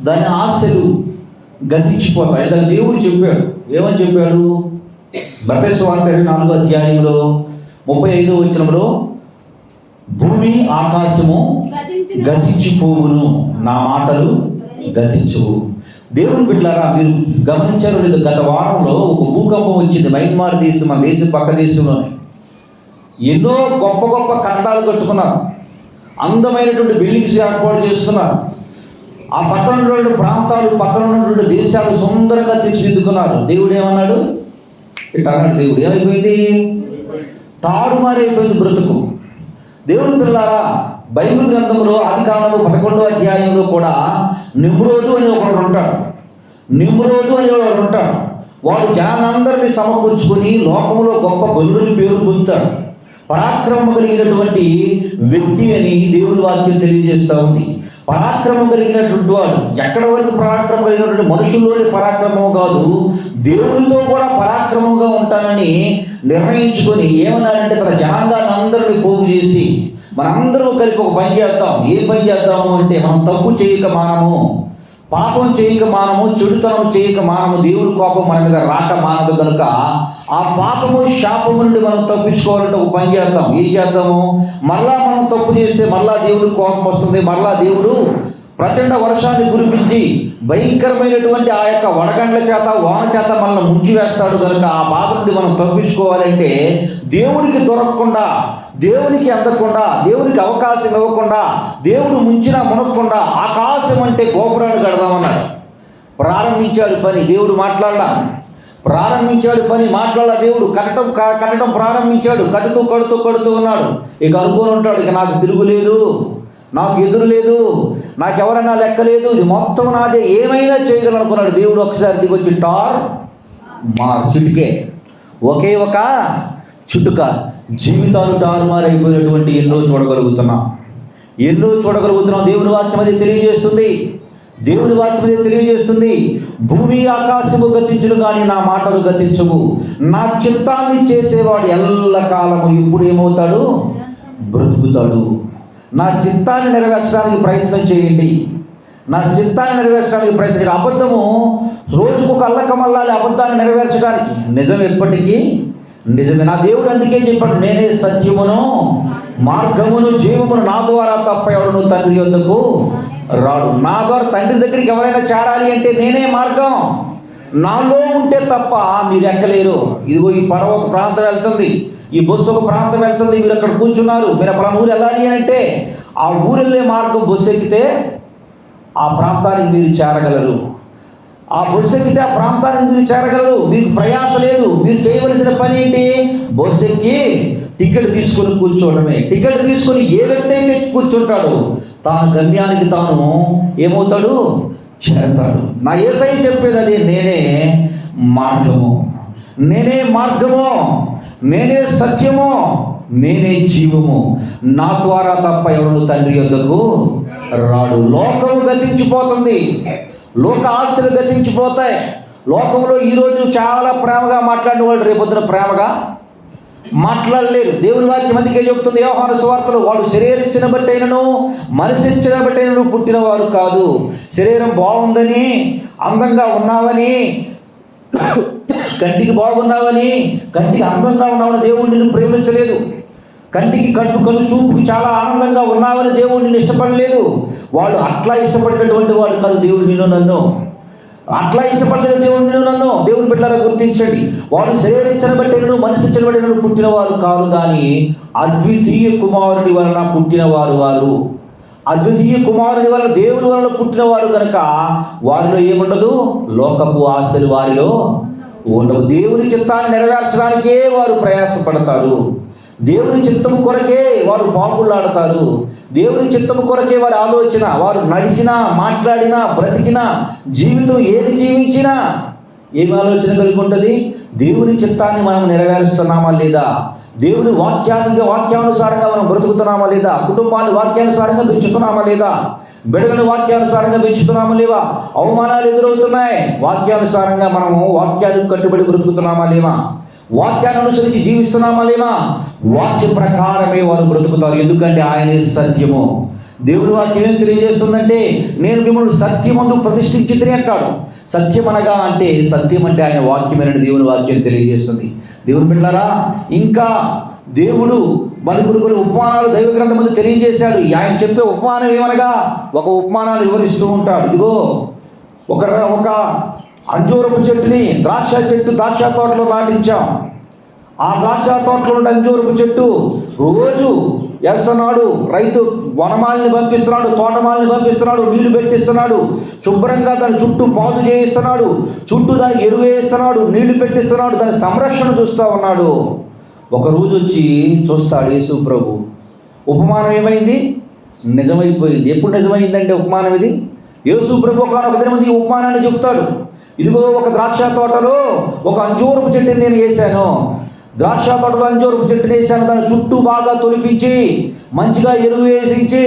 దాని ఆశలు గతించిపోతాయి. అయితే దేవుడు చెప్పాడు, ఏమని చెప్పాడు? మత్తయి సువార్త 24వ అధ్యాయంలో 35వ వచనంలో, భూమి ఆకాశము గతించిపోవును, నా మాటలు గతించవు. దేవుని బిడ్డలారా, మీరు గమనించారో లేదు, గత వారంలో ఒక భూకంపం వచ్చింది మయన్మార్ దేశం, మన దేశం పక్క దేశంలోనే. ఎన్నో గొప్ప గొప్ప కట్టడాలు కట్టుకున్నారు, అందమైనటువంటి బిల్డింగ్స్ ఏర్పాటు చేసుకున్నారు. ఆ పక్కన ఉన్నటువంటి ప్రాంతాలు, పక్కన ఉన్నటువంటి దేశాలు సుందరంగా తీర్చిదిద్దుకున్నారు. దేవుడు ఏమన్నాడు? ఇట్లా అన్నాడు దేవుడు, ఏమైపోయింది? తారుమారైపోయింది బ్రతుకు. దేవుని పిల్లారా, బైబిల్ గ్రంథంలో ఆదికాండము 11వ అధ్యాయంలో కూడా నిమ్రోదు అని ఒకడు ఉంటాడు. నిమ్రోదు అని ఒకడు ఉంటాడు. వాడు జనాలందరినీ సమకూర్చుకొని లోకంలో గొప్ప గొల్లుని పేరు పొందుతాడు. పరాక్రమం కలిగినటువంటి వ్యక్తి అని దేవుని వాక్యం తెలియజేస్తూ ఉంది. పరాక్రమం కలిగినటువంటి వాడు ఎక్కడ వరకు పరాక్రమం కలిగినటువంటి మనుషుల్లోనే పరాక్రమం కాదు, దేవునితో కూడా పరాక్రమంగా ఉంటానని నిర్ణయించుకొని ఏమన్నాడంటే, తన జనాంగాన్ని అందరినీ పోగు చేసి మనందరం కలిపి ఒక పని చేద్దాం. ఏ పని చేద్దాము అంటే, మనం తప్పు చేయక మానము, పాపం చేయక మానము, చెడుతనం చేయక మానము, దేవుడి కోపం మన మీద రాక మానదు కనుక ఆ పాపము శాపము నుండి మనం తప్పించుకోవాలంటే ఒక పని చేద్దాం. ఏం చేద్దాము? మళ్ళా మనం తప్పు చేస్తే మళ్ళా దేవుడి కోపం వస్తుంది. మళ్ళా దేవుడు ప్రచండ వర్షాన్ని కురిపించి భయంకరమైనటువంటి ఆ యొక్క వడగండ్ల చేత, వాన చేత మనల్ని ముంచివేస్తాడు కనుక ఆ బాధ నుండి మనం తప్పించుకోవాలంటే దేవుడికి దొరకకుండా, దేవునికి అందకుండా, దేవునికి అవకాశం ఇవ్వకుండా, దేవుడు ముంచినా మునక్కుండా ఆకాశం అంటే గోపురాన్ని కడదామన్నాడు. ప్రారంభించాడు పని, దేవుడు ప్రారంభించాడు పని, దేవుడు కట్టడం ప్రారంభించాడు. కడుతూ ఉన్నాడు. ఇక అనుకోని ఉంటాడు, ఇక నాకు తిరుగులేదు, నాకు ఎదురు లేదు, నాకెవరైనా లెక్కలేదు, ఇది మొత్తం నాదే, ఏమైనా చేయగలను అనుకున్నాడు. దేవుడు ఒకసారి దిగొచ్చి చిటుకే, ఒకే ఒక చిటుక జీవితాలు టారుమారైపోయినటువంటి ఎన్నో చూడగలుగుతున్నాం. దేవుని వాక్యం అది తెలియజేస్తుంది. భూమి ఆకాశము గతించును కానీ నా మాటలు గతించవు. నా చిత్తాన్ని చేసేవాడు ఎల్లకాలము ఇప్పుడు ఏమవుతాడు? బ్రతుకుతాడు. నా చిత్తాన్ని నెరవేర్చడానికి ప్రయత్నం చేయండి. అబద్ధము రోజుకు కళ్ళకమల్లాలి, అబద్ధాన్ని నెరవేర్చడానికి. నిజం ఎప్పటికీ నిజమే. నా దేవుడు అందుకే చెప్పాడు, నేనే సత్యమును మార్గమును జీవమును, నా ద్వారా తప్ప ఎవడును తండ్రి యొద్దకు రాడు. నా ద్వారా తండ్రి దగ్గరికి ఎవరైనా చేరాలి అంటే నేనే మార్గం. నాలో ఉంటే తప్ప మీరు ఎక్కలేరు. ఇదిగో ఈ పడవ ఒక ప్రాంతం వెళ్తుంది, ఈ బస్సు ఒక ప్రాంతం వెళ్తుంది, మీరు అక్కడ కూర్చున్నారు, మీరు పలానా ఊరు వెళ్ళాలి అని అంటే ఆ ఊరు వెళ్ళే మార్గం బస్సు ఎక్కితే ఆ ప్రాంతానికి మీరు చేరగలరు. ఆ బస్సు ఎక్కితే ఆ ప్రాంతానికి మీరు చేరగలరు. మీకు ప్రయాస లేదు. మీరు చేయవలసిన పని ఏంటి? బస్సు ఎక్కి టికెట్ తీసుకొని కూర్చోవడమే. టికెట్ తీసుకొని ఏ వ్యక్తి అయితే కూర్చుంటాడో తాను గమ్యానికి తాను ఏమవుతాడు? చేరతాడు. నా యేసయ్య చెప్పేది అదే, నేనే మార్గము, నేనే సత్యము, నేనే జీవము, నా ద్వారా తప్ప ఎవరు తండ్రి యొద్దకు రాడు. లోకము గతించిపోతుంది, లోక ఆశలు గతించిపోతాయి. లోకంలో ఈరోజు చాలా ప్రేమగా మాట్లాడిన వాళ్ళు రేపొద్దున ప్రేమగా మాట్లాడలేరు. దేవుని వాక్యం అందుకే చెబుతుంది యోహాను సువార్తలో, వాడు శరీరం బట్టైనను మనసు బట్టైనను పుట్టిన వారు కాదు. శరీరం బాగుందని, అందంగా ఉన్నావని, కంటికి బాగున్నావని, కంటికి అందంగా ఉన్నావని దేవుడు నిన్ను ప్రేమించలేదు. కంటికి కళ్ళు చూపుకి చాలా ఆనందంగా ఉన్నావని దేవుడు నిన్ను ఇష్టపడలేదు. వాడు అట్లా ఇష్టపడినటువంటి వాడు కాదు దేవుడు నిన్ను నన్ను. అట్లా ఇష్టపడలేదు దేవుడు నిన్ను నన్ను. దేవుని బిడ్డలారా గుర్తించండి, వాడు శరీరం బట్టైనను మనసు బట్టైనను పుట్టిన వారు కాదు, కానీ అద్వితీయ కుమారుని వలన పుట్టిన వారు. అద్వితీయ కుమారుని వలన, దేవుని వలన పుట్టిన వారు కనుక వారిలో ఏముండదు? లోకపు ఆశలు వారిలో ఉండవు. దేవుని చిత్తాన్ని నెరవేర్చడానికే వారు ప్రయాసపడతారు. దేవుని చిత్తము కొరకే వారు పాకులాడతారు. దేవుని చిత్తము కొరకే వారి ఆలోచన. వారు నడిచినా, మాట్లాడినా, బ్రతికినా, జీవితం ఏది జీవించినా ఏమి ఆలోచన కలిగి ఉంటుంది? దేవుని చిత్తాన్ని మనం నెరవేరుస్తున్నామా లేదా? దేవుని వాక్యానుసారంగా మనం బ్రతుకుతున్నామా లేదా? కుటుంబాన్ని వాక్యానుసారంగా పెంచుతున్నామా లేదా? బిడ్డలను వాక్యానుసారంగా పెంచుతున్నామా లేవా? అవమానాలు ఎదురవుతున్నాయి, వాక్యానుసారంగా మనము వాక్యానికి కట్టుబడి బ్రతుకుతున్నామా లేవా? వాక్యాన్ని అనుసరించి జీవిస్తున్నామా లేవా? వాక్య ప్రకారమే వారు బ్రతుకుతారు. ఎందుకంటే ఆయనే సత్యము. దేవుని వాక్యం ఏం తెలియజేస్తుందంటే, నేను మిమ్మల్ని సత్యమందు ప్రతిష్ఠించి తిని అంటాడు. సత్యం అనగా అంటే సత్యం అంటే ఆయన వాక్యమేనని దేవుని వాక్యం తెలియజేస్తుంది. దేవుని బిడ్డలారా, ఇంకా దేవుడు మనకు కొన్ని ఉపమానాలు దైవ గ్రంథం ముందు తెలియజేశాడు. ఆయన చెప్పే ఉపమానం ఏమనగా ఒక ఉపమానాలు వివరిస్తూ ఉంటాడు. ఇదిగో ఒక అంజూరపు చెట్టుని ద్రాక్ష తోటలో నాటించాం. ఆ ద్రాక్ష తోటలో ఉండే అంజూరపు చెట్టు రోజు వేస్తున్నాడు. రైతు వనమాలిని పంపిస్తున్నాడు, తోటమాలిని పంపిస్తున్నాడు, నీళ్లు పెట్టిస్తున్నాడు, శుభ్రంగా దాని చుట్టూ పాదు చేయిస్తున్నాడు, చుట్టూ దానికి ఎరువు వేయిస్తున్నాడు, నీళ్లు పెట్టిస్తున్నాడు, దాని సంరక్షణ చూస్తూ ఉన్నాడు. ఒక రోజు వచ్చి చూస్తాడు యేసు ప్రభు. ఉపమానం ఏమైంది? నిజమైపోయింది. ఎప్పుడు నిజమైందంటే ఉపమానం ఇది, యేసు ప్రభు ఒక దినం ఈ ఉపమానాన్ని చెప్తాడు. ఇదిగో ఒక ద్రాక్ష తోటలో ఒక అంజూరపు చెట్టుని నేను వేశాను. ద్రాక్ష తోటలో అంజూరపు చెట్టుని వేశాను. దాని చుట్టూ బాగా తొలిపించి మంచిగా ఎరువు వేసించి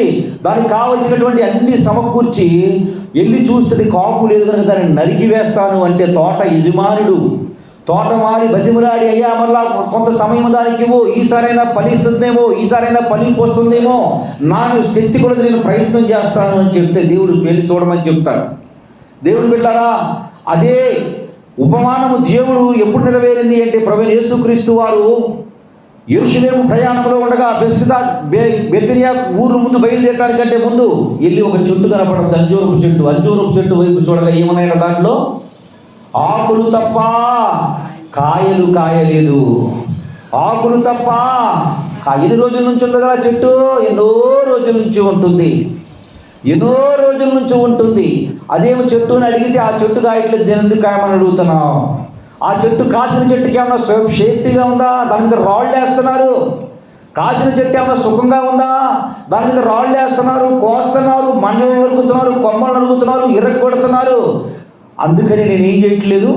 దానికి కావలసినటువంటి అన్ని సమకూర్చి వెళ్ళి చూస్తే కాపు లేదు కనుక దాన్ని నరికి వేస్తాను అంటే తోట యజమానుడు తోటమాలి బతిమలాడి, అయ్యా మళ్ళా కొంత సమయం దానికి ఇవ్వు, ఈసారైనా ఫలిస్తుందేమో, ఈసారైనా ఫలింపు వస్తుందేమో, నా శక్తి కొలది నేను ప్రయత్నం చేస్తాను అని చెప్తే దేవుడు పెళ్లి చూడమని చెప్తాడు. దేవుడు బిడ్డలారా, అదే ఉపమానము దేవుడు ఎప్పుడు నెరవేరింది అంటే ప్రభువైన యేసుక్రీస్తు వారు యెరూషలేము ప్రయాణంలో ఉండగా బెతనియా ఊరు ముందు బయలుదేరడానికంటే ముందు వెళ్ళి ఒక చెట్టు కనపడింది, అంజూరపు చెట్టు వైపు చూడగా ఏమన్నాయట, దాంట్లో ఆకులు తప్ప కాయలు కాయలేదు. ఆకులు తప్ప ఎన్ని రోజుల నుంచి ఉంటుంది ఆ చెట్టు? ఎన్నో రోజుల నుంచి ఉంటుంది. అదేమో చెట్టు అని అడిగితే ఆ చెట్టు కాయట్లేదు, దేని ఎందుకు కాయమని అడుగుతున్నావు? ఆ చెట్టు కాసిన చెట్టుకి ఏమన్నా సేఫ్టీగా ఉందా? దాని మీద రాళ్ళు వేస్తున్నారు. కాసిన చెట్టు ఏమన్నా సుఖంగా ఉందా? దాని మీద రాళ్ళు వేస్తున్నారు, కోస్తున్నారు, మండలు నలుగుతున్నారు, కొమ్మలు నలుగుతున్నారు, ఇరగొడుతున్నారు. అందుకని నేను ఏం చేయట్లేదు,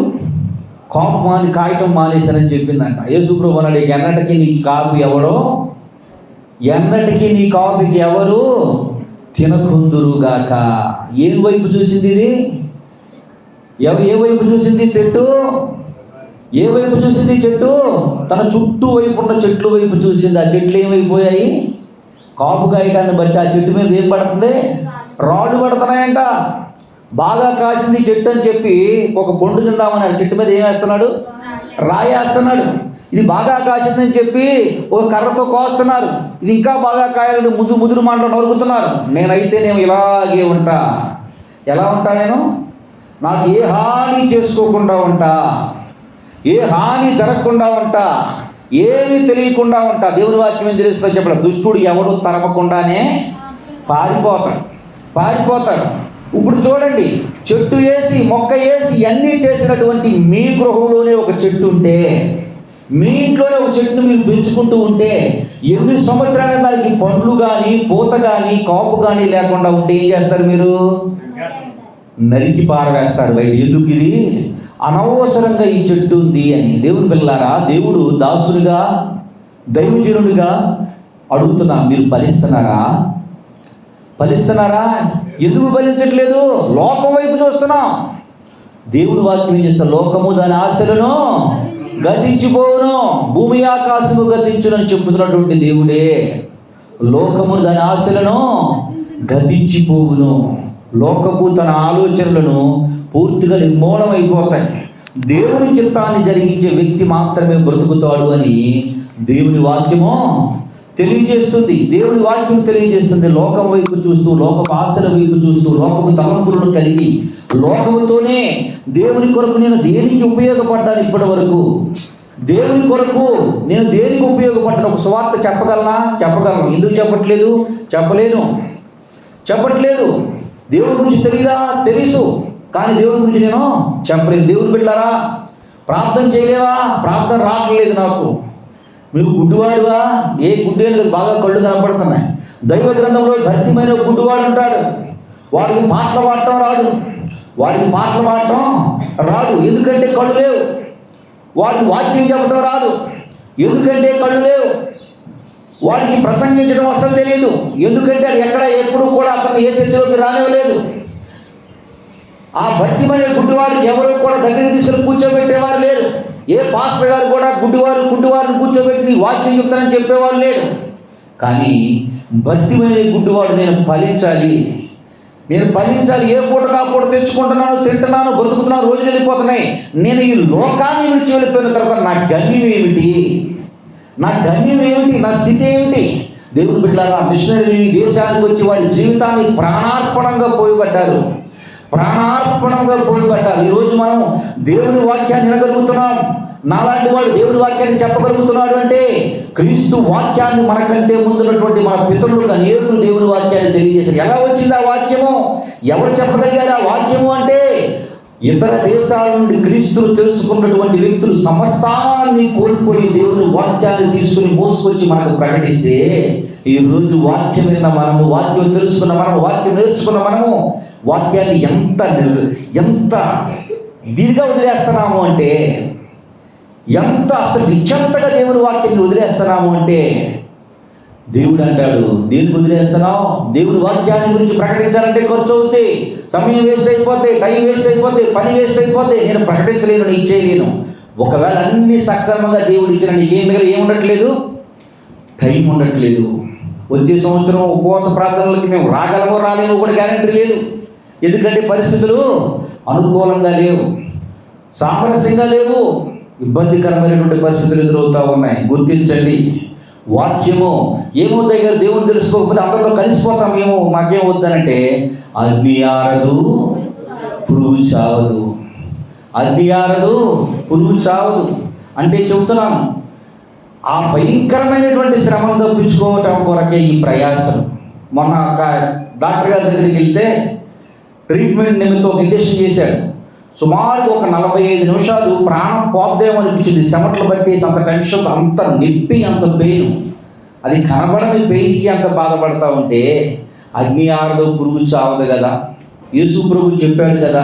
కాయటం మానేశానని చెప్పిందంట. యేసుప్రభు అన్నాడు, ఎన్నటికీ నీ కాపు ఎవడో, ఎన్నటికీ నీ కాపుకి ఎవరు తినకుందురుగాక. ఏ వైపు చూసింది ఇది? ఏ వైపు చూసింది చెట్టు? ఏ వైపు చూసింది చెట్టు? తన చుట్టూ వైపు ఉన్న చెట్లు వైపు చూసింది. ఆ చెట్లు ఏమైపోయాయి? కాపు కాయటాన్ని బట్టి ఆ చెట్టు మీద ఏం పడుతుంది? రాళ్ళు పడుతున్నాయంట. బాగా కాసింది చెట్టు అని చెప్పి ఒక పండు తిందామని ఆ చెట్టు మీద ఏం వేస్తున్నాడు? రాయేస్తున్నాడు. ఇది బాగా కాసిందని చెప్పి ఒక కర్రతో కోస్తున్నారు. ఇది ఇంకా బాగా కాయాలని ముదురు మాటలు నరుకుతున్నారు. నేనైతేనేమో ఇలాగే ఉంటా. ఎలా ఉంటా నేను? నాకు ఏ హాని చేసుకోకుండా ఉంటా, ఏ హాని జరగకుండా ఉంటా, ఏమీ తెలియకుండా ఉంటా. దేవుని వాక్యం ఏం తెలుస్తుందో చెప్పలేదు. దుష్టుడు ఎవడు తరమకుండానే పారిపోతాడు. ఇప్పుడు చూడండి, చెట్టు వేసి మొక్క వేసి అన్నీ చేసినటువంటి మీ గృహంలోనే ఒక చెట్టు ఉంటే, మీ ఇంట్లోనే ఒక చెట్టును మీరు పెంచుకుంటూ ఉంటే, ఎన్ని సంవత్సరాల దానికి పండ్లు కానీ పూత కానీ కాపు కానీ లేకుండా ఉంటే ఏం చేస్తారు? మీరు నరికి పారవేస్తారు బయట. ఎందుకు? ఇది అనవసరంగా ఈ చెట్టు ఉంది అని. దేవుని పిల్లారా, దేవుడు దాసునిగా దైవజనుడిగా అడుగుతున్నా, మీరు ఫలిస్తున్నారా? ఎందుకు ఫలించట్లేదు? లోకం వైపు చూస్తున్నాం. దేవుడు వాక్యం ఏం చేస్తా? లోకము దాని ఆశలను గతించిపోవును, భూమి ఆకాశము గతించునని చెప్పుతున్నటువంటి దేవుడే. లోకము దాని ఆశలను గతించిపోవును. లోకపు తన ఆలోచనలను పూర్తిగా నిర్మూలమైపోతాయి. దేవుని చిత్తాన్ని జరిగించే వ్యక్తి మాత్రమే బ్రతుకుతాడు అని దేవుని వాక్యము తెలియజేస్తుంది. దేవుని వాక్యం తెలియజేస్తుంది. లోకం వైపు చూస్తూ, లోకపు ఆశల వైపు చూస్తూ, లోకపు తలంపులను కలిగి, లోకముతోనే దేవుని కొరకు నేను దేనికి ఉపయోగపడ్డాను ఇప్పటి వరకు? దేవుని కొరకు నేను దేనికి ఉపయోగపడ్డాను? ఒక సువార్త చెప్పగలను. ఎందుకు చెప్పట్లేదు. దేవుడి గురించి తెలియదా? తెలుసు, కానీ దేవుడి గురించి నేను చెప్పలేదు. దేవుని బిడ్డలారా, ప్రార్థన చేయలేవా? ప్రార్థన రావట్లేదు నాకు. మీరు గుడ్డివాడువా? ఏ గుడ్డి అని బాగా కళ్ళు కనపడుతున్నాయి. దైవ గ్రంథంలో భర్తీమైన గుడ్డివాడు ఉంటాడు. వాడికి పాటలు పాడటం రాదు. ఎందుకంటే కళ్ళు లేవు. వాడికి వాక్యం చెప్పడం రాదు. ఎందుకంటే కళ్ళు లేవు. వాడికి ప్రసంగించడం అసలు తెలియదు. ఎందుకంటే అది ఎప్పుడు కూడా అతను ఏ చర్చలోకి రానివ్వలేదు. ఆ భర్తీమైన గుడ్డివాడికి ఎవరు కూడా దగ్గరికి తీసుకుని కూర్చోబెట్టేవారు లేరు. ఏ పాస్టర్ గారు కూడా గుడ్డివారిని కూర్చోబెట్టి వాక్యం చెప్తానని చెప్పేవారు లేరు. కానీ భక్తిమైన గుడ్డివాడు నేను ఫలించాలి, నేను ఫలించాలి. ఏ పూట కా పూట తెచ్చుకుంటున్నాను, తింటున్నాను, బ్రతుకుతున్నాను, రోజులు వెళ్ళిపోతున్నాయి. నేను ఈ లోకాన్ని విడిచి వెళ్ళిపోయిన తర్వాత నా గమ్యం ఏమిటి, నా గమ్యం ఏమిటి, నా స్థితి ఏమిటి? దేవుడు బిడ్డలారా, మిషనరీ దేశానికి వచ్చి వారి జీవితాన్ని ప్రాణార్పణంగా పోయబడ్డారు. ఈరోజు మనం దేవుని వాక్యాన్ని వినగలుగుతున్నాం. నాలాంటి వాడు దేవుని వాక్యాన్ని చెప్పగలుగుతున్నాడు అంటే క్రీస్తు వాక్యాన్ని మనకంటే ముందున్నటువంటి మన పితరులు అనేకులు దేవుని వాక్యాన్ని తెలియజేశారు. ఎలా వచ్చింది ఆ వాక్యము? ఎవరు చెప్పగలిగారు ఆ వాక్యము అంటే ఇతర దేశాల నుండి క్రీస్తును తెలుసుకున్నటువంటి వ్యక్తులు సమస్తాన్ని కోల్పోయి దేవుని వాక్యాన్ని తీసుకుని మోసుకొచ్చి మనకు ప్రకటిస్తే ఈరోజు వాక్యం విన్న మనము, వాక్యం తెలుసుకున్న మనము, వాక్యం నేర్చుకున్న మనము వాక్యాన్ని ఎంత దీనిగా వదిలేస్తున్నాము అంటే, ఎంత అసలు నిశ్చంతగా దేవుని వాక్యాన్ని వదిలేస్తున్నాము అంటే, దేవుడు అంటాడు, దేనికి వదిలేస్తున్నావు? దేవుని వాక్యాన్ని గురించి ప్రకటించాలంటే ఖర్చు అవుతుంది, సమయం వేస్ట్ అయిపోతే, టైం వేస్ట్ అయిపోతే, పని వేస్ట్ అయిపోతే, నేను ప్రకటించలేను, నేను ఇచ్చేయలేను. ఒకవేళ అన్ని సక్రమంగా దేవుడు ఇచ్చిన నీకేం ఏముండట్లేదు, టైం ఉండట్లేదు. వచ్చే సంవత్సరం ఉపవాస ప్రార్థనలకి మేము రాగలమో రాలేమో కూడా గ్యారెంటీ లేదు. ఎందుకంటే పరిస్థితులు అనుకూలంగా లేవు, సామరస్యంగా లేవు, ఇబ్బందికరమైనటువంటి పరిస్థితులు ఎదురవుతూ ఉన్నాయి. గుర్తించండి, వాక్యము ఏమో దగ్గర దేవుడు తెలుసుకోకపోతే అందరిలో కలిసిపోతాం. ఏమో మాకేం వద్దనంటే అగ్ని ఆరదు పురుగు చావదు, అగ్ని ఆరదు పురుగు చావదు అంటే చెబుతున్నాను. ఆ భయంకరమైనటువంటి శ్రమను తప్పించుకోవటం కొరకే ఈ ప్రయాసం. మొన్న ఒక డాక్టర్ గారి దగ్గరికి వెళ్తే ట్రీట్మెంట్ నిమిత్తం ఒక ఇంజెక్షన్ చేశాడు. సుమారు ఒక 45 నిమిషాలు ప్రాణం పోద్దేమో అనిపించింది. చెమటలు పట్టేసి అంత టెన్షన్, అంత నొప్పి, అంత పెయిన్. అది కనబడని పెయిన్కి అంత బాధపడతా ఉంటే అగ్ని ఆరదు పురుగు చావదు కదా. యేసు ప్రభు చెప్పాడు కదా,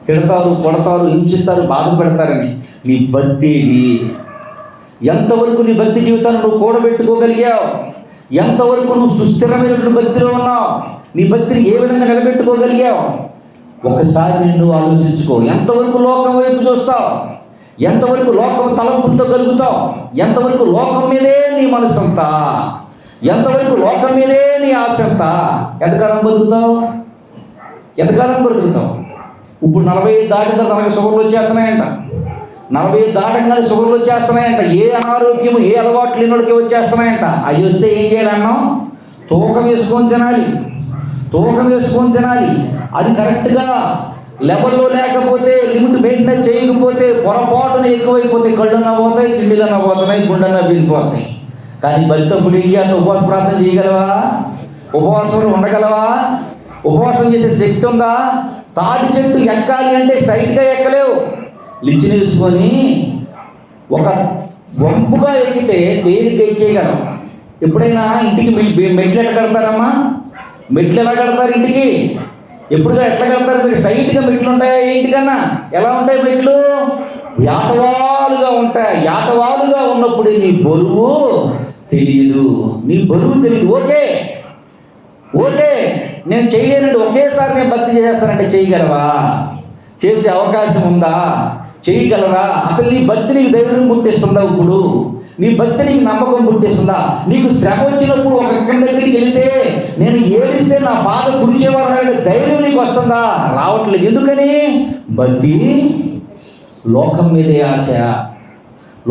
తిడతారు, కొడతారు, హింసిస్తారు, బాధ పెడతారని. నీ భక్తి ఏది? ఎంతవరకు నీ భక్తి జీవితాన్ని నువ్వు కూడబెట్టుకోగలిగావు? ఎంతవరకు నువ్వు సుస్థిరమైనటువంటి భక్తిలో ఉన్నావు? నీ భక్తిని ఏ విధంగా నిలబెట్టుకోగలిగావు? ఒకసారి నిన్ను ఆలోచించుకో. ఎంతవరకు లోకం వైపు చూస్తావు? ఎంతవరకు లోకం తలంపులతో కలుగుతావు? ఎంతవరకు లోకం మీదే నీ మనసు అంతా? ఎంతవరకు లోకం మీదే నీ ఆశ అంతా? ఎంతకాలం బతుకుతావు? ఇప్పుడు 40 దాటిన తర్వాత మనకి షుగర్లు వచ్చేస్తున్నాయంట. 40 దాటంగానే షుగర్లు వచ్చేస్తున్నాయంట. ఏ అనారోగ్యము, ఏ అలవాట్లు లేనివాడికి వచ్చేస్తున్నాయంట. అవి వస్తే ఏం చేయాలన్నాం? తూకం వేసుకొని తినాలి. అది కరెక్ట్గా లెవెల్లో లేకపోతే, లిమిట్ మెయింటెనెన్స్ చేయకపోతే, పొరపాటున ఎక్కువైపోతే కళ్ళన్నా పోతాయి, కిండిలన్నా పోతున్నాయి, గుండెన్నా బిగిపోతాయి. కానీ బతికప్పుడు ఏం చేయాలి? ఉపవాస ప్రార్థన చేయగలవా? ఉపవాసంలో ఉండగలవా? ఉపవాసం చేసే శక్తి ఉందా? తాటి చెట్టు ఎక్కాలి అంటే స్ట్రైట్గా ఎక్కలేవు. లించి వేసుకొని ఒక వంపుగా ఎక్కితే తేలిగ్గా ఎక్కేయగలం. ఎప్పుడైనా ఇంటికి మెట్లు ఎట్లా కడతారమ్మా? మెట్లు ఎలా కడతారు ఇంటికి? ఎప్పుడుగా ఎట్లా కడతారు? మీరు స్ట్రైట్గా మెట్లు ఉంటాయా? ఇంటికన్నా ఎలా ఉంటాయి మెట్లు? యాటవాలుగా ఉంటాయి. యాటవాలుగా ఉన్నప్పుడు నీ బరువు తెలియదు. ఓకే నేను చేయలేనండి, ఒకేసారి నేను భక్తి చేస్తానంటే చేయగలవా? చేసే అవకాశం ఉందా? చేయగలరా? అసలు నీ భక్తి నీకు ధైర్యం పుట్టిస్తుందా? ఇప్పుడు నీ భక్తి నీకు నమ్మకం పుట్టిస్తుందా? నీకు శ్రమ వచ్చినప్పుడు ఒక దగ్గరికి వెళితే నేను ఏడిస్తే నా బాధ తుడిచేవారు ధైర్యం నీకు వస్తుందా? రావట్లేదు. ఎందుకని? భక్తి లోకం మీదే ఆశ.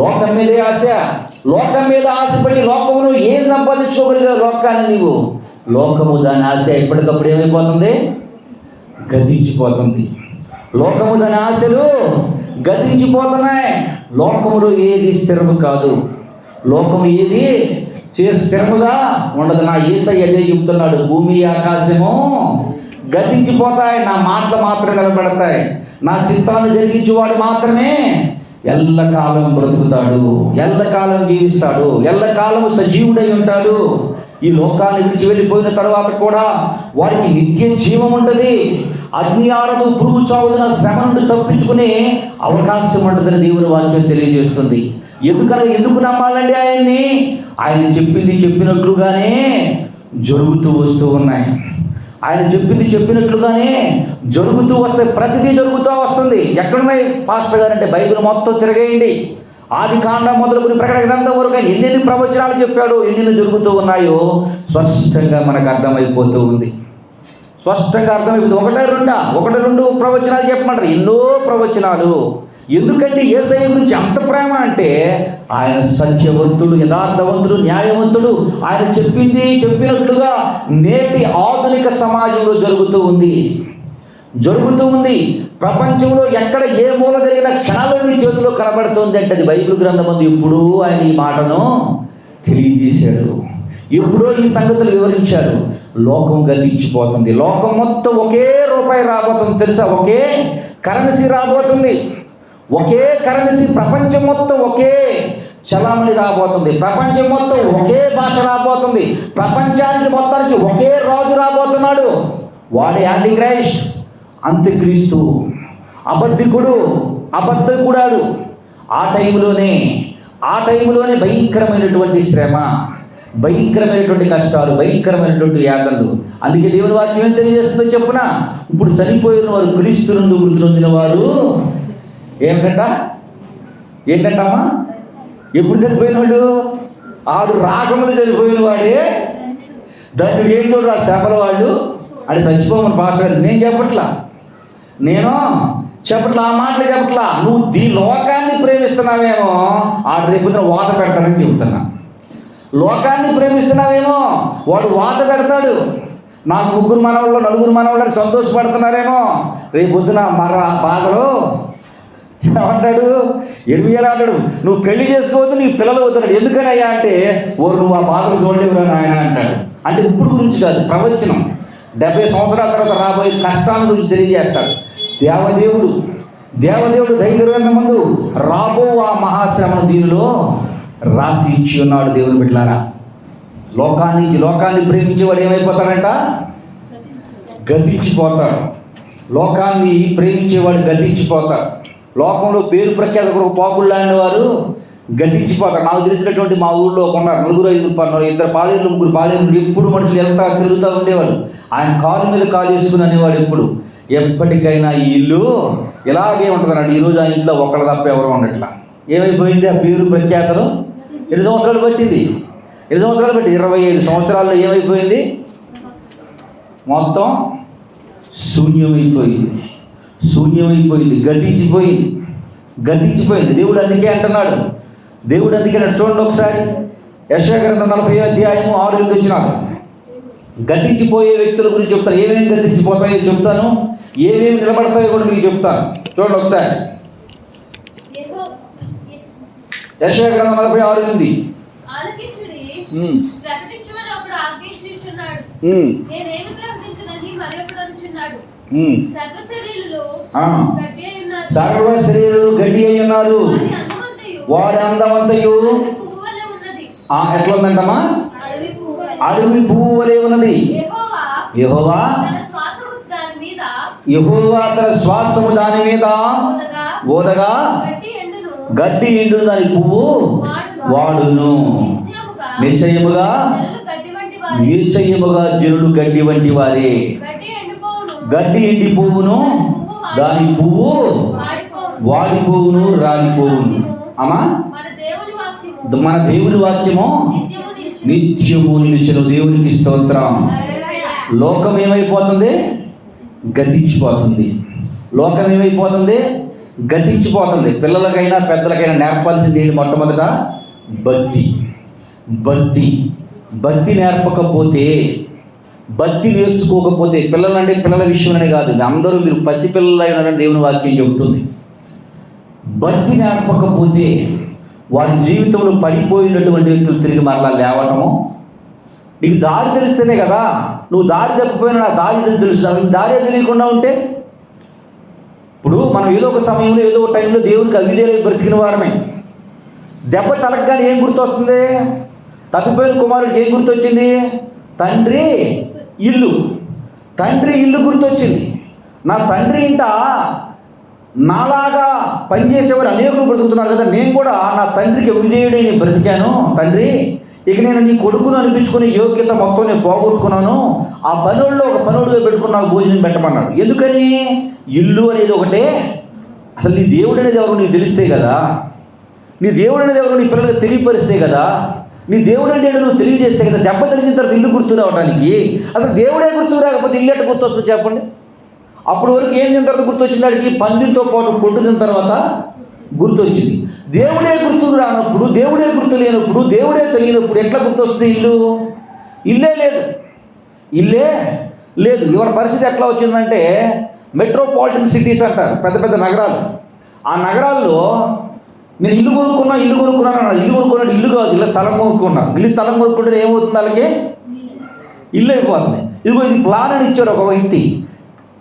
లోకం మీద ఆశపడి లోకమును ఏం సంపాదించుకోగలిగావు? లోకాన్ని నీవు. లోకము దాని ఆశ ఎప్పటికప్పుడు ఏమైపోతుంది? గతించిపోతుంది. లోకము దాని ఆశలు గతించిపోతున్నాయి. లోకములో ఏది స్థిరము కాదు. లోకము ఏది స్థిరముగా ఉండదు. నా యేసయ్య అదే చెప్తున్నాడు, భూమి ఆకాశము గతించిపోతాయి, నా మాటలు మాత్రమే నిలబడతాయి. నా చిత్తాన్ని జరిగించేవాడు మాత్రమే ఎల్లకాలం బ్రతుకుతాడు, ఎల్లకాలం జీవిస్తాడు, ఎల్లకాలము సజీవుడై ఉంటాడు. ఈ లోకాన్ని విడిచి వెళ్ళిపోయిన తర్వాత కూడా వారికి నిత్య జీవం ఉంటుంది. అగ్ని ఆరదు పురుగు చావున శ్రమ నుండి తప్పించుకునే అవకాశం ఉంటుందని దేవుని వాక్యం తెలియజేస్తుంది. ఎందుకు నమ్మాలండి ఆయన్ని? ఆయన చెప్పినట్లుగానే జరుగుతూ వస్తూ ఉన్నాయి. ఆయన చెప్పినట్లుగానే జరుగుతూ వస్తాయి. ప్రతిదీ జరుగుతూ వస్తుంది. ఎక్కడున్నాయి పాస్టర్ గారు అంటే బైబిల్ మొత్తం తిరగేయండి. ఆది కాండం మొదలుకొని ప్రకటన గ్రంథం వరకు ఆయన ఎన్నెన్ని ప్రవచనాలు చెప్పాడో, ఎన్నెన్ని జరుగుతూ ఉన్నాయో స్పష్టంగా మనకు అర్థమైపోతూ ఉంది. స్పష్టంగా అర్థమైపోతుంది. ఒకటి రెండు ప్రవచనాలు చెప్పమంటారు, ఎన్నో ప్రవచనాలు. ఎందుకంటే యేసయ్య గురించి అంత ప్రేమ అంటే ఆయన సత్యవంతుడు, యథార్థవంతుడు, న్యాయవంతుడు. ఆయన చెప్పినట్లుగా నేటి ఆధునిక సమాజంలో జరుగుతూ ఉంది. ప్రపంచంలో ఎక్కడ ఏ మూల జరిగిన క్షణాల్లో నీ చేతిలో కనబడుతుంది అంటే అది బైబిల్ గ్రంథం ఉంది. ఎప్పుడూ ఆయన ఈ మాటను తెలియజేశాడు, ఎప్పుడో ఈ సంగతులు వివరించాడు. లోకం గతించిపోతుంది. లోకం మొత్తం ఒకే రూపాయి రాబోతుంది, తెలుసా? ఒకే కరెన్సీ రాబోతుంది. ఒకే కరెన్సీ. ప్రపంచం మొత్తం ఒకే చలామణి రాబోతుంది. ప్రపంచం మొత్తం ఒకే భాష రాబోతుంది. ప్రపంచానికి మొత్తానికి ఒకే రాజు రాబోతున్నాడు. వాడే యాంటీ క్రైస్ట్, అంత్యక్రీస్తు, అబద్ధకుడాడు. ఆ టైంలోనే భయంకరమైనటువంటి శ్రమ, భయంకరమైనటువంటి కష్టాలు, భయంకరమైనటువంటి యాతనలు. అందుకే దేవుని వాక్యం ఏం తెలియజేస్తుందో చెప్పున, ఇప్పుడు చనిపోయిన వారు క్రీస్తునందు మృతి నొందిన వారు ఏంటంటమ్మా? ఎప్పుడు చనిపోయిన వాడు? ఆడు రాకముందు చనిపోయిన వాడే ధన్యుడు. ఏం చూడరు ఆ శ్రమల వాళ్ళు. అది చచ్చిపోమని పాస్టర్ గారు నేను చెప్పట్లా, ఆ మాటలు చెప్పట్లా. నువ్వు లోకాన్ని ప్రేమిస్తున్నావేమో, ఆడు రేపు వాత పెడతాడని చెబుతున్నా. లోకాన్ని ప్రేమిస్తున్నావేమో, వాడు వాత పెడతాడు. నాకు 3 మనవాళ్ళు 4 మనవాళ్ళని సంతోషపడుతున్నారేమో, రేపు పొద్దున బాధలో ఏమంటాడు? ఎనిమిదిలా అంటాడు, నువ్వు పెళ్లి చేసుకోవద్దు, నీ పిల్లలు అవుతున్నాడు. ఎందుకనయ్యా అంటే, నువ్వు ఆ బాధలు చూడలేవురా నాయన అంటాడు. అంటే ఇప్పుడు గురించి కాదు, ప్రవచనం 70 సంవత్సరాల తర్వాత రాబోయే కష్టాల గురించి తెలియజేస్తాడు. దేవదేవుడు ధైర్యంగా ముందు రాబో ఆ మహాశ్రమను దీనిలో రాసి ఇచ్చి ఉన్నాడు. దేవుని బిడ్డలారా, లోకాన్ని ప్రేమించేవాడు ఏమైపోతాడంట? గతించిపోతాడు. లోకాన్ని ప్రేమించేవాడు గతించిపోతాడు. లోకంలో పేరు ప్రఖ్యాత పోకుళ్ళని వారు గతించిపోతారు. నాకు తెలిసినటువంటి మా ఊళ్ళో కొన్నారు 4-5 2 పాలేరు 3 పాలేరు ఎప్పుడు మనుషులు వెళ్తా తిరుగుతూ ఉండేవాడు. ఆయన కాలు మీద కాలు వేసుకుని అనేవాడు, ఎప్పటికైనా ఈ ఇల్లు ఇలాగే ఉంటుంది అన్నాడు. ఈరోజు ఆ ఇంట్లో ఒకళ్ళ తప్ప ఎవరు ఉండట్లా. ఏమైపోయింది ఆ పేరు ప్రఖ్యాతలు? 8 సంవత్సరాలు పట్టింది. 25 సంవత్సరాల్లో ఏమైపోయింది? మొత్తం శూన్యమైపోయింది. గతించిపోయింది. దేవుడు అందుకే అంటున్నాడు. చూడండి ఒకసారి యెషయా గ్రంథం 40వ అధ్యాయము 6 వచ్చినాడు. గతించిపోయే వ్యక్తుల గురించి చెప్తాను. ఏమేమి గతించిపోతాయో చెప్తాను, ఏమేమి నిలబడతాయో కూడా మీకు చెప్తాను. చూడండి ఒకసారి యెషయా గ్రంథం 46 సర్వ శరీరులు గడ్డి అయి ఉన్నారు, వారి అందమంతయు ఎట్లా ఉందంటమ్మా? అడవి పువ్వు వలె ఉన్నది. యెహోవా తన శ్వాసము దాని మీద ఓదగా గడ్డి ఎండును, దాని పువ్వు వాడును. నిశ్చయముగా జనులు గడ్డి వంటి వారే. గడ్డి ఎండి పువ్వును, దాని పువ్వు వాడిపోవును, రాలిపోవును. అమ్మా, మన దేవుని వాక్యము నిత్యము నిలిచెను. దేవునికి స్తోత్రం. లోకం ఏమైపోతుంది? గతించిపోతుంది. పిల్లలకైనా పెద్దలకైనా నేర్పాల్సింది ఏంటి? మొట్టమొదట భక్తి నేర్పకపోతే, భక్తి నేర్చుకోకపోతే, పిల్లల విషయమనే కాదు, అందరూ మీరు పసిపిల్లలైనారని దేవుని వాక్యం చెబుతుంది. భక్తి నేర్పకపోతే వారి జీవితంలో పడిపోయినటువంటి వ్యక్తులు తిరిగి మరలా లేవటము. నీకు దారి తెలిస్తేనే కదా. నువ్వు దారి తప్పిపోయినా నా దారి తెలుసు. దారే తెలియకుండా ఉంటే, ఇప్పుడు మనం ఏదో ఒక సమయంలో ఏదో ఒక టైంలో దేవునికి అవిధేయులై బ్రతికిన వారమే. దెబ్బ తలగ్గానే ఏం గుర్తొస్తుంది? తప్పిపోయిన కుమారుడికి ఏం గుర్తొచ్చింది? తండ్రి ఇల్లు గుర్తొచ్చింది. నా తండ్రి ఇంట నాలాగా పనిచేసేవారు అనేకులు బ్రతుకుతున్నారు కదా, నేను కూడా నా తండ్రికి విధేయుడైన బ్రతికాను. తండ్రి, ఇక నేను నీ కొడుకును అనిపించుకునే యోగ్యత మొత్తం నేను పోగొట్టుకున్నాను. ఆ పనుల్లో ఒక పనుడుగా పెట్టుకుని నాకు భోజనం పెట్టమన్నాడు. ఎందుకని? ఇల్లు అనేది ఒకటే. అసలు నీ దేవుడు అనేది ఎవరు నీకు తెలిస్తే కదా. నీ దేవుడు అనేది ఎవరు నీ పిల్లలకు తెలియపరిస్తే కదా, నీ దేవుడు అంటే నువ్వు తెలియజేస్తే కదా దెబ్బ తగిలిన తర్వాత ఇల్లు గుర్తు రావడానికి. అసలు దేవుడే గుర్తు రాకపోతే ఇల్లు ఎట్ట గుర్తు వస్తుంది చెప్పండి? అప్పటి వరకు ఏం తిన్న తర్వాత గుర్తొచ్చింది వాడికి? పందిరితో పాటు పొట్టు తిన్న తర్వాత గుర్తొచ్చింది. దేవుడే గుర్తు రానప్పుడు, దేవుడే గుర్తు లేనప్పుడు, దేవుడే తెలియనప్పుడు ఎట్లా గుర్తొస్తుంది ఇల్లు? ఇల్లే లేదు, ఇల్లే లేదు. ఇవాళ పరిస్థితి ఎట్లా వచ్చిందంటే మెట్రోపాలిటన్ సిటీస్ అంటారు, పెద్ద పెద్ద నగరాలు. ఆ నగరాల్లో నేను ఇల్లు కొనుక్కున్నాను ఇల్లు కొనుక్కున్నాడు. ఇల్లు కాదు, ఇల్లు స్థలం కొనుక్కున్నాను. ఇల్లు స్థలం కొనుక్కుంటే ఏమవుతుంది? అలాగే ఇల్లు అయిపోతుంది. ఇదిగో ఇది ప్లాన్ అని ఇచ్చాడు ఒక వ్యక్తి.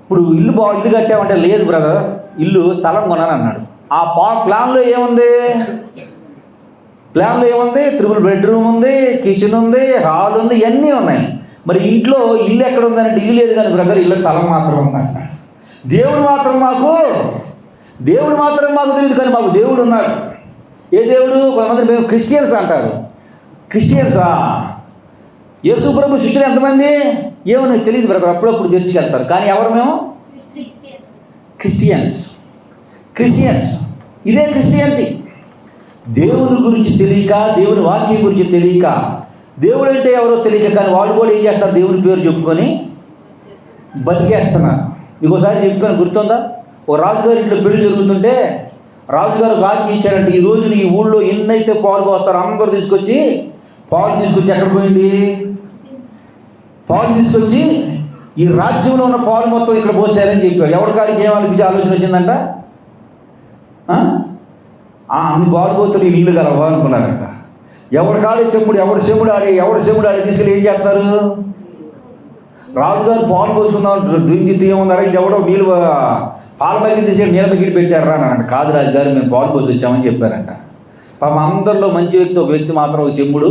ఇప్పుడు ఇల్లు కట్టామంటే లేదు బ్రదర్, ఇల్లు స్థలం కొనాను అన్నాడు. ఆ ప్లాన్లో ఏముంది? 3 బెడ్రూమ్ ఉంది, కిచెన్ ఉంది, హాల్ ఉంది, ఇవన్నీ ఉన్నాయి. మరి ఇంట్లో ఇల్లు ఎక్కడ ఉందంటే ఇల్లు లేదు కానీ బ్రదర్ ఇల్లు స్థలం మాత్రం ఉందంట. దేవుడు మాత్రం మాకు తెలియదు కానీ మాకు దేవుడు ఉన్నాడు. ఏ దేవుడు? కొంతమంది మేము క్రిస్టియన్స్ అంటారు. క్రిస్టియన్సా? యేసు ప్రభు శిష్యులు ఎంతమంది? ఏమో నాకు తెలియదు బ్రదర్, అప్పుడప్పుడు చర్చికి వెళ్తారు. కానీ ఎవరు మేము? క్రిస్టియన్స్. ఇదే క్రిస్టియన్టీ. దేవుని గురించి తెలియక, దేవుని వాక్యం గురించి తెలియక, దేవుడు అంటే ఎవరో తెలియక, కానీ వాళ్ళు కూడా ఏం చేస్తారు? దేవుని పేరు చెప్పుకొని బతికేస్తున్నారు. ఇంకోసారి చెప్పాను, గుర్తుందా? ఓ రాజుగారి ఇంట్లో పెళ్లి జరుగుతుంటే రాజుగారు ఆజ్ఞ ఇచ్చారంటే ఈ రోజు ఈ ఊళ్ళో ఎన్నైతే పాలు పోస్తారో అందరూ తీసుకొచ్చి ఎక్కడ పోయింది? పాలు తీసుకొచ్చి ఈ రాజ్యంలో ఉన్న పాలు మొత్తం ఇక్కడ పోసారని చెప్పాడు. ఎవరి కాడికి ఏమనిపించి ఆలోచన వచ్చిందంట? అన్ని పాలు పోతే నీళ్ళు కలవా అనుకున్నారంట. ఎవరి కాడే ఎవడు చెముడు ఆడి తీసుకెళ్ళి ఏం చేస్తున్నారు? రాజుగారు పాలు పోసుకుందాం దుంగితే ఏమున్నారా, ఇది ఎవడో నీళ్ళు పాల బకెట్ తీసి నీళ్ళ బకెట్ పెట్టారా అని అంట. కాదు రాజుగారు, మేము పాలు పోసి వచ్చామని చెప్పారంట. పాపం అందరిలో మంచి వ్యక్తి ఒక వ్యక్తి మాత్రం ఒక చెంబుడు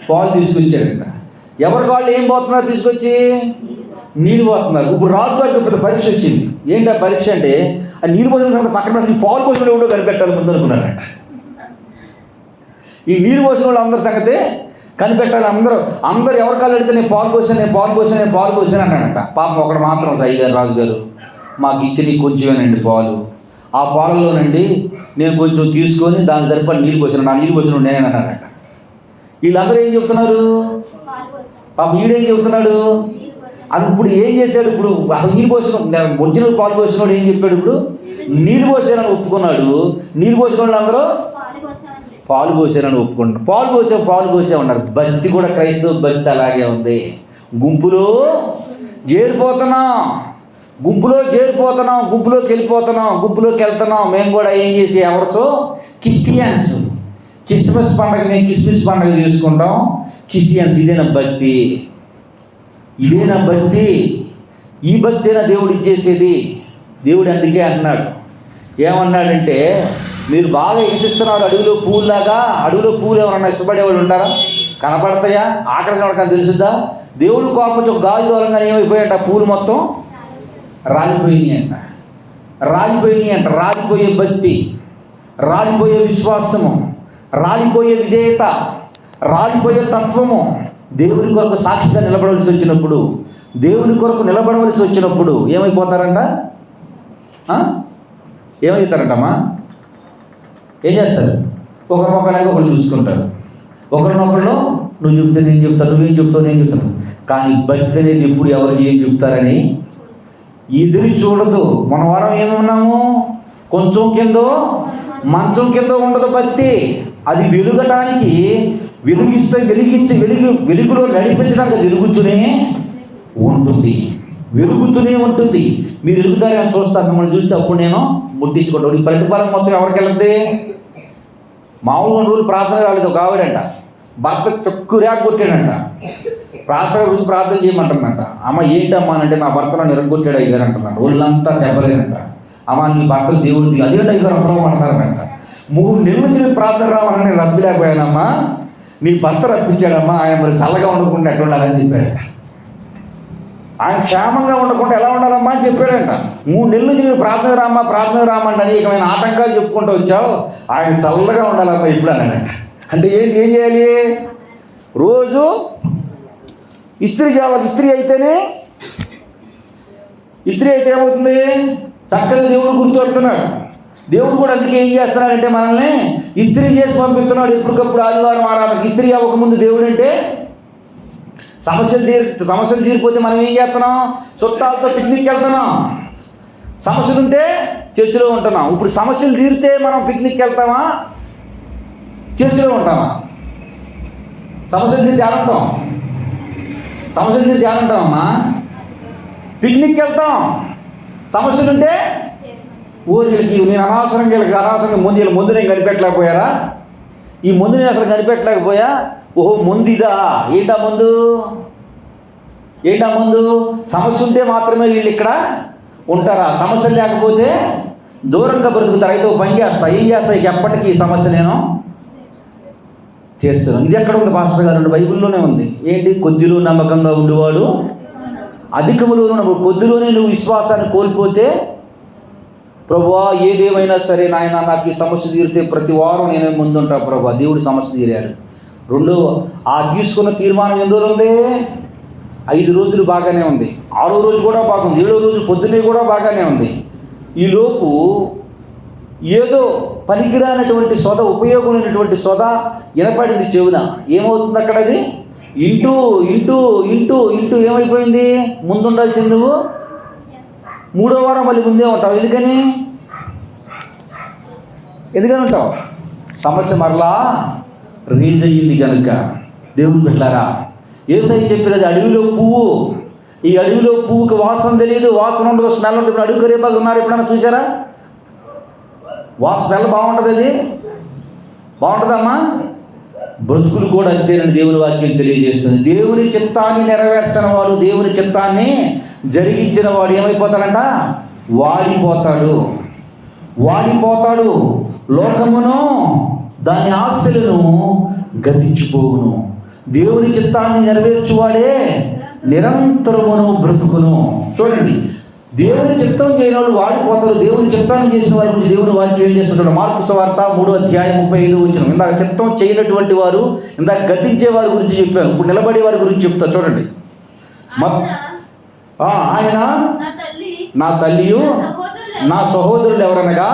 పాలు తీసుకొచ్చారంట. ఎవరి వాళ్ళు ఏం పోతున్నారు? తీసుకొచ్చి నీళ్ళు పోతున్నారు. ఇప్పుడు రాజుగారికి పెద్ద పరీక్ష వచ్చింది. ఏంటి ఆ పరీక్ష అంటే, ఆ నీళ్ళు పోసిన సంగతి పక్కన ఈ పాలు పోసిన ఎవడో కనిపెట్టాలి ముందు అనుకున్నారంట. ఈ నీళ్ళు పోసిన వాళ్ళు అందరి సంగతి కనిపెట్టాలి. అందరూ ఎవరి కాళ్ళు అడిగితే నేను పాలు పోసాను అన్నాడంట. పాపం ఒకడు మాత్రం అయ్యగారు రాజుగారు మాకు ఇచ్చి కొంచెమేనండి పాలు, ఆ పాలలోనండి నేను కొంచెం తీసుకొని దాని సరిపడి నీళ్ళు పోసాను, నా నీళ్ళు పోసిన నేనే అన్నాడంట. వీళ్ళందరూ ఏం చెప్తున్నారు? పాపం ఈడేం చెబుతున్నాడు? అది ఇప్పుడు ఏం చేశాడు? ఇప్పుడు అసలు నీళ్ళు పోసిన ఒరిజినల్ పాలు పోసినోడు ఏం చెప్పాడు? ఇప్పుడు నీళ్ళు పోసానని ఒప్పుకున్నాడు. నీళ్ళు పోసిన వాళ్ళు అందరూ పాలు పోసానని ఒప్పుకుంటారు. పాలు పోసామన్నారు. భక్తి కూడా క్రైస్తవ భక్తి అలాగే ఉంది. గుంపులోకి వెళ్తున్నాం. మేము కూడా ఏం చేసి ఎవరిసో క్రిస్టియన్స్. క్రిస్మస్ పండుగ చేసుకుంటాం. క్రిస్టియన్స్. ఇదేనా భక్తి? ఈ భక్తేనా దేవుడు ఇచ్చేసేది? దేవుడు అందుకే అంటున్నాడు, ఏమన్నాడంటే మీరు బాగా హింసిస్తున్నారు అడవిలో పూలు ఎవరన్నా ఇష్టపడేవాళ్ళు ఉంటారా? కనపడతాయా? ఆకలి కనపడతాను తెలుసుద్దా? దేవుడు కోపం ఒక గాలి దూరంగా ఏమైపోయాయంట? పూలు మొత్తం రాలిపోయినాయి అంట. రాలిపోయే భక్తి, రాలిపోయే విశ్వాసము, రాలిపోయే విధేయత, రాలిపోయే తత్వము. దేవుని కొరకు సాక్షిగా నిలబడవలసి వచ్చినప్పుడు ఏమైపోతారంట? ఏమవుతారంటమ్మా? ఏం చేస్తారు? ఒకరినొకరు ఒకరు చూసుకుంటారు. ఒకరినొకరు నువ్వు చెప్తే నేను చెప్తాను, నువ్వేం చెప్తావు నేను చెప్తాను. కానీ భక్తి అనేది ఎప్పుడు ఎవరికి ఏం చెప్తారని ఎదురు చూడదు. మన వారం ఏమున్నాము? కొంచెం మంచం కింద ఉండదు భక్తి. అది వెలుగటానికి వెలుగులో నడిపించడానికి వెలుగుతూనే ఉంటుంది. మీరు వెలుగుతారని చూస్తారు. మిమ్మల్ని చూస్తే అప్పుడు నేను ముట్టించుకుంటాను. ఈ ప్రతిఫలం మొత్తం ఎవరికి వెళ్తే? మామూలుగా రోజులు ప్రార్థన రాలేదు. ఒక ఆవిడంట భర్త చక్కు రేక కొట్టాడంట. ప్రార్థన గురించి ప్రార్థన చేయమంటుందంట. అమ్మ ఏంటమ్మా అంటే నా భర్తను నిరగొట్టాడు అయ్యారు అంటున్నాడు. ఒళ్ళంతా దెబ్బలేదంట. అమ్మ నీ భర్తలు దేవుడిది అదేంటి అయ్యారు అంటారంట. 3 నెలల నుంచి ప్రార్థన రావాలని నేను రప్పిలేకపోయానమ్మా, నీ భర్త రప్పించాడమ్మా, ఆయన మరి చల్లగా ఉండకుండా ఎట్లా ఉండాలని చెప్పాడంట. ఆయన క్షేమంగా ఉండకుండా ఎలా ఉండాలమ్మా అని చెప్పాడంట. 3 నెలల నుంచి నువ్వు ప్రార్థన రామంటే అనేకమైన ఆటంకాలు చెప్పుకుంటూ వచ్చావు, ఆయన చల్లగా ఉండాలమ్మా ఇప్పుడు అన్నాడంట. అంటే ఏం చేయాలి? రోజు ఇస్త్రీ చేయాలి. ఇస్త్రీ అయితే ఏమవుతుంది? చక్కగా దేవుడు గుర్తుపెడుతున్నాడు. దేవుడు కూడా అందుకే ఏం చేస్తున్నాడంటే మనల్ని ఇస్త్రీ చేసి పంపిస్తున్నాడు. ఎప్పటికప్పుడు ఆదివారం ఆరాధనకి ఇస్త్రీ అవ్వకముందు దేవుడు అంటే సమస్యలు తీరిపోతే మనం ఏం చేస్తున్నాం? చుట్టాలతో పిక్నిక్కి వెళ్తున్నాం. సమస్యలు ఉంటే చర్చిలో ఉంటున్నాం. ఇప్పుడు సమస్యలు తీరితే మనం పిక్నిక్కి వెళ్తామా, చర్చిలో ఉంటామా? సమస్యలు తీరితే ఆడుంటాం. సమస్యలు తీరితే ఆడుంటామమ్మా, పిక్నిక్కి వెళ్తాం. సమస్యలు ఉంటే ఊరికి నేను అనవసరంగా ముందు నేను కనిపెట్టలేకపోయారా? ఈ ముందు నేను అసలు కనిపెట్టలేకపోయా. ఓహో ముందు ఇదా? ఏంటా ముందు? సమస్య ఉంటే మాత్రమే వీళ్ళు ఇక్కడ ఉంటారా? సమస్యలు లేకపోతే దూరంగా బ్రతుకుతారు. అయితే పని చేస్తా, ఏం చేస్తా, ఇక ఎప్పటికీ ఈ సమస్య నేను తీర్చను. ఇది ఎక్కడ ఉంది పాస్టర్ గారు? బైబిల్లోనే ఉంది. ఏంటి? కొద్దిలో నమ్మకంగా ఉండేవాడు అధికములోను. కొద్దిలోనే నువ్వు విశ్వాసాన్ని కోల్పోతే, ప్రభువా ఏదేమైనా సరే నాయన నాకు ఈ సమస్య తీరితే ప్రతి వారం నేనే ముందుంటా ప్రభువా. దేవుడు సమస్య తీరాడు. రెండో తీసుకున్న తీర్మానం ఎన్ని రోజులు ఉంది? 5 రోజులు బాగానే ఉంది. 6వ రోజు కూడా బాగుంది. 7వ రోజు పొద్దునే కూడా బాగానే ఉంది. ఈలోపు ఏదో పనికిరానటువంటి సొద, ఉపయోగమైనటువంటి సొద వినపడింది చెవున. ఏమవుతుంది అక్కడ? అది ఇంటూ ఏమైపోయింది? ముందుండాల్సింది నువ్వు 3వ వారం మళ్ళీ ముందే ఉంటావు. ఎందుకని ఉంటావు? సమస్య మరలా రీజ్ అయ్యింది కనుక. దేవుని బిడ్డలారా, యేసయ్య చెప్పేది అది అడవిలో పువ్వు. ఈ అడవిలో పువ్వుకి వాసన తెలియదు, వాసన ఉండదు, స్మెల్ ఉంటుంది. ఇప్పుడు అడవి కరివేపాకు ఉన్నారు, ఎప్పుడైనా చూసారా? స్మెల్ బాగుంటుంది. అది బాగుంటుందమ్మా. బ్రతుకులు కూడా అంతేనని దేవుని వాక్యం తెలియజేస్తుంది. దేవుని చిత్తాన్ని నెరవేర్చని వాడు, దేవుని చిత్తాన్ని జరిగించిన వాడు ఏమైపోతాడంట? వాడిపోతాడు. లోకమును దాని ఆశలను గతించిపోవును. దేవుని చిత్తాన్ని నెరవేర్చువాడే నిరంతరమును బ్రతుకును. చూడండి, దేవుని చిత్తం చేయని వాళ్ళు వాడిపోతారు. దేవుని చిత్తాన్ని చేసిన వారి గురించి దేవుని వాక్యం ఏం చేస్తుంటాడు? మార్కు సువార్త 3:35 ఇందాక చిత్తం చేయనటువంటి వారు, ఇందాక గతించే వారి గురించి చెప్పాను. ఇప్పుడు నిలబడే వారి గురించి చెప్తా. చూడండి, ఆయన నా తల్లియు నా సహోదరులు ఎవరనగా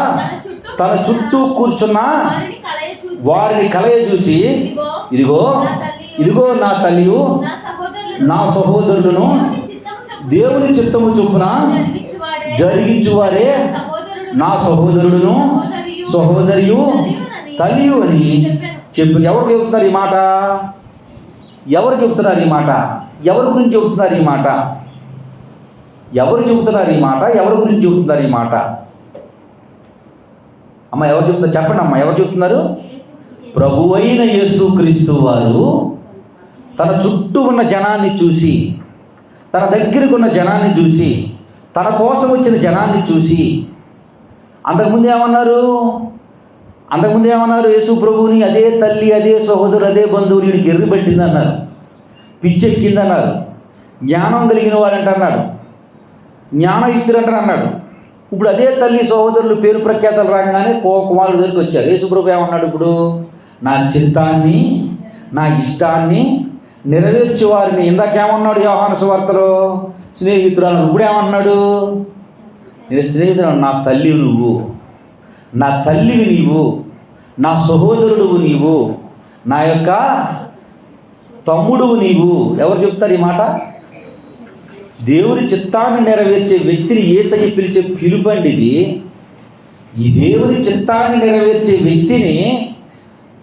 తన చుట్టూ కూర్చున్న వారిని కలయ చూసి, ఇదిగో నా తల్లియు నా సహోదరులను దేవుని చిత్తము చొప్పున జరిగించువారే నా సహోదరుడును సహోదరియు తల్లియు అని చెప్పి. ఎవరు చెబుతున్నారు ఈ మాట? ఎవరు చెబుతున్నారు ఈ మాట? ఎవరి గురించి చెబుతున్నారు ఈ మాట? ఎవరు చెబుతున్నారు ఈ మాట? ఎవరి గురించి చెబుతున్నారు ఈ మాట? అమ్మ ఎవరు చెప్తున్నారు? చెప్పండి అమ్మ, ఎవరు చెప్తున్నారు? ప్రభువైన యేసుక్రీస్తు వారు తన చుట్టూ ఉన్న జనాన్ని చూసి, తన దగ్గరకు ఉన్న జనాన్ని చూసి, తన కోసం వచ్చిన జనాన్ని చూసి, అంతకుముందు ఏమన్నారు? యేసు ప్రభువుని అదే తల్లి, అదే సహోదరు, అదే బంధువులు వీడికి ఎర్రి పట్టింది అన్నారు, పిచ్చెక్కింది అన్నారు, జ్ఞానం కలిగిన వాడంట అన్నాడు, జ్ఞానయుక్తులు అంటారు అన్నాడు. ఇప్పుడు అదే తల్లి సహోదరులు పేరు ప్రఖ్యాతలు రాగానే కుమారుడు దగ్గరికి వచ్చారు. యేసు ప్రభు ఏమన్నాడు? ఇప్పుడు నా చిత్తాన్ని, నా ఇష్టాన్ని నెరవేర్చే వారిని. ఇందాకేమన్నాడు యోహాను సువార్తలో? స్నేహితురాలు. ఇప్పుడు ఏమన్నాడు? నేను స్నేహితురాలు, నా తల్లి నువ్వు, నా తల్లివి నీవు, నా సహోదరుడువు నీవు, నా యొక్క తమ్ముడువు నీవు. ఎవరు చెప్తారు ఈ మాట? దేవుని చిత్తాన్ని నెరవేర్చే వ్యక్తిని యేసయ్య పిలిచే పిలుపండి ఇది. ఈ దేవుని చిత్తాన్ని నెరవేర్చే వ్యక్తిని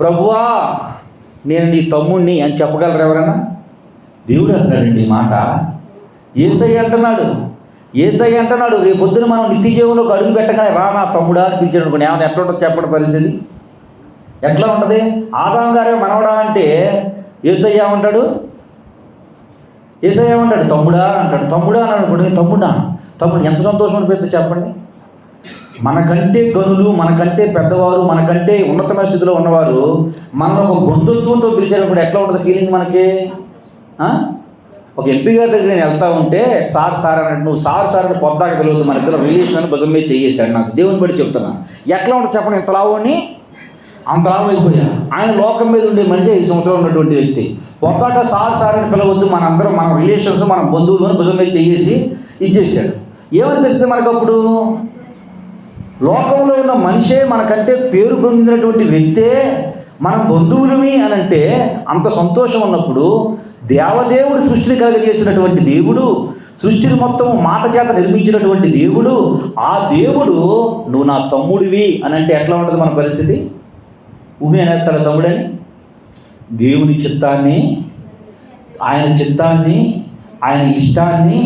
ప్రభువా నేను నీ తమ్ముడిని అని చెప్పగలరు ఎవరన్నా? దేవుడు అంటాడండి ఈ మాట. యేసయ్య అంటున్నాడు రేపు పొద్దున మనం నిత్య జీవంలోకి అడుగు పెట్టగానే రా నా తమ్ముడా అని పిలిచాడు అనుకోండి, ఏమైనా ఎట్లా ఉంటుంది చెప్పండి? పరిస్థితి ఎట్లా ఉంటుంది? ఆదాము గారే మనవడా అంటే యేసయ్య ఏమంటాడు? తమ్ముడా అంటాడు. తమ్ముడా అని అనుకోండి, తమ్ముడు ఎంత సంతోషం అనిపిస్తుంది చెప్పండి? మనకంటే గనులు, మనకంటే పెద్దవారు, మనకంటే ఉన్నతమైన స్థితిలో ఉన్నవారు మనం ఒక బంధుత్వంతో పిలిచారనుకుంటే ఎట్లా ఉంటుంది ఫీలింగ్ మనకి? ఒక ఎంపీ గారి దగ్గర నేను వెళ్తా ఉంటే సార్ అన్నట్టు, నువ్వు సార్ అని పొద్దాక పిలవద్దు, మన ఇద్దరు రిలేషన్ అని భుజం మీద చేసాడు. నాకు దేవుని బట్టి చెప్తున్నా. ఎట్లా ఉంటుంది చెప్పండి? ఇంత లావుని అంత లావు అయిపోయా. ఆయన లోకం మీద ఉండే మనిషి 5 సంవత్సరాలు ఉన్నటువంటి వ్యక్తి. పొద్దాక సార్ అని పిలవద్దు, మనందరం మన రిలేషన్స్, మన బంధువులు అని భుజం మీద చేసి ఇచ్చేసాడు. ఏమనిపిస్తుంది మనకు అప్పుడు? లోకంలో ఉన్న మనిషే మనకంటే పేరు పొందినటువంటి వ్యక్తే మనం బంధువులమి అని అంటే అంత సంతోషం ఉన్నప్పుడు, దేవదేవుడు సృష్టిని కలుగజేసినటువంటి దేవుడు, సృష్టిని మొత్తం మాట చేత నిర్మించినటువంటి దేవుడు, ఆ దేవుడు నువ్వు నా తమ్ముడివి అని అంటే ఎట్లా ఉంటుంది మన పరిస్థితి? ఊహేనేస్తాడు తమ్ముడని. దేవుని చిత్తాన్ని, ఆయన ఇష్టాన్ని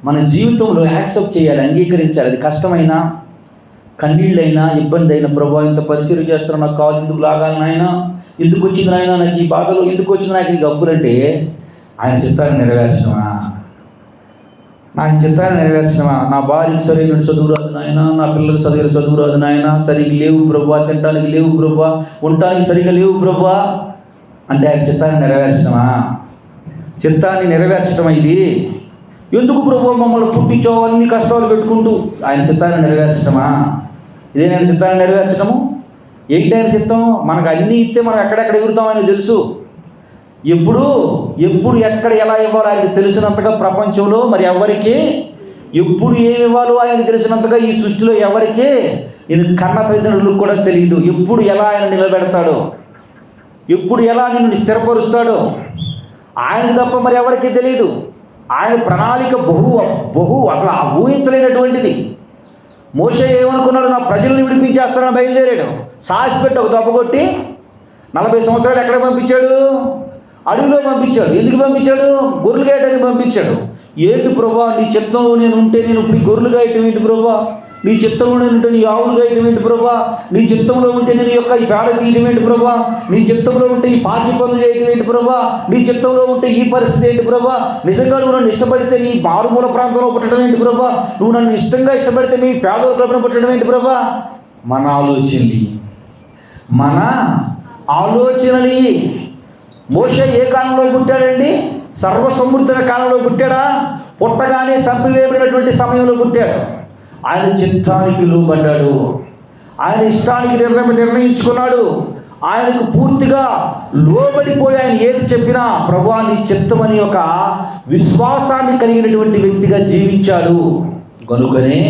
మన జీవితంలో యాక్సెప్ట్ చేయాలి, అంగీకరించాలి. అది కష్టమైనా, కన్నీళ్ళైనా, ఇబ్బంది అయినా, ప్రభా ఇంత పరిచయం చేస్తున్నా, నాకు కావాలి, ఎందుకు లాగాలి నాయన, ఎందుకు వచ్చింది నాయన నాకు ఈ బాధలు, ఎందుకు వచ్చింది నాకు ఈ గబ్బులంటే ఆయన చిత్తాన్ని నెరవేర్చడమా? నా భార్యకి సరైన చదువు రాదు నాయన, నా పిల్లలకు సరైన చదువు రాదు నాయన, సరిగ్గా లేవు ప్రభా, తినడానికి లేవు ప్రభా, ఉండటానికి సరిగ్గా లేవు ప్రభా అంటే ఆయన చిత్తాన్ని నెరవేర్చడమా? చిత్తాన్ని నెరవేర్చడమా ఇది? ఎందుకు ప్రభు మమ్మల్ని పుట్టించావు అన్ని కష్టాలు పెట్టుకుంటూ? ఆయన చిత్తాన్ని నెరవేర్చడమా? ఇదే నేను చిత్తాన్ని నెరవేర్చడము? ఏంటి ఆయన చిత్తం? మనకు అన్నీ ఇస్తే మనం ఎక్కడెక్కడ ఎగురుతామని తెలుసు. ఎప్పుడు ఎక్కడ ఎలా ఇవ్వాలో ఆయనకు తెలిసినంతగా ప్రపంచంలో మరి ఎవరికి ఎప్పుడు ఏమి ఇవ్వాలో ఆయనకు తెలిసినంతగా ఈ సృష్టిలో ఎవరికి ఇది కన్న తల్లిదండ్రులకు కూడా తెలియదు. ఎప్పుడు ఎలా ఆయన నిలబెడతాడో, ఎప్పుడు ఎలా నిన్ను స్థిరపరుస్తాడో ఆయనకు తప్ప మరి ఎవరికి తెలియదు. ఆయన ప్రణాళిక బహు అసలు ఊహించలేనటువంటిది. మోషే ఏమనుకున్నాడు? నా ప్రజలను విడిపించేస్తానని బయలుదేరాడు. సాహసి పెట్టి ఒక దెబ్బ కొట్టి 40 సంవత్సరాలు ఎక్కడ పంపించాడు? అడవిలో పంపించాడు. ఎందుకు పంపించాడు? గొర్రెలు గాయటానికి పంపించాడు. ఏంటి ప్రభా నీ చిత్తంలో నేను ఉంటే నేను ఇప్పుడు ఈ గొర్రెలు గాయటం ఏంటి ప్రభా? నీ చిత్తంలో నేను ఉంటే నీ ఆవులు గాయటం ఏంటి ప్రభా? నీ చిత్తంలో ఉంటే నేను యొక్క ఈ పేడ తీయటం ఏంటి ప్రభా? నీ చిత్తంలో ఉంటే ఈ పాకి పనులు చేయటం ఏంటి ప్రభా? నీ చిత్తంలో ఉంటే ఈ పరిస్థితి ఏంటి ప్రభా? నిజంగా నువ్వు నన్ను ఇష్టపడితే నీ మారుమూల ప్రాంతంలో పుట్టడం ఏంటి ప్రభా? నువ్వు నన్ను ఇష్టంగా ఇష్టపడితే మీ పేదల కడుపున పుట్టడం ఏంటి ప్రభా? మన ఆలోచనలు మోషే ఏ కాలంలో పుట్టాడండి? సర్వసమృద్ధ కాలంలో పుట్టాడా? పుట్టగానే చంపివేయబడినటువంటి సమయంలో పుట్టాడు. ఆయన చిత్తానికి లోబడ్డాడు. ఆయన ఇష్టానికి నిర్ణయించుకున్నాడు. ఆయనకు పూర్తిగా లోబడిపోయి ఆయన ఏది చెప్పినా ప్రభువా నీ చిత్తమని ఒక విశ్వాసాన్ని కలిగినటువంటి వ్యక్తిగా జీవించాడు. కనుకనే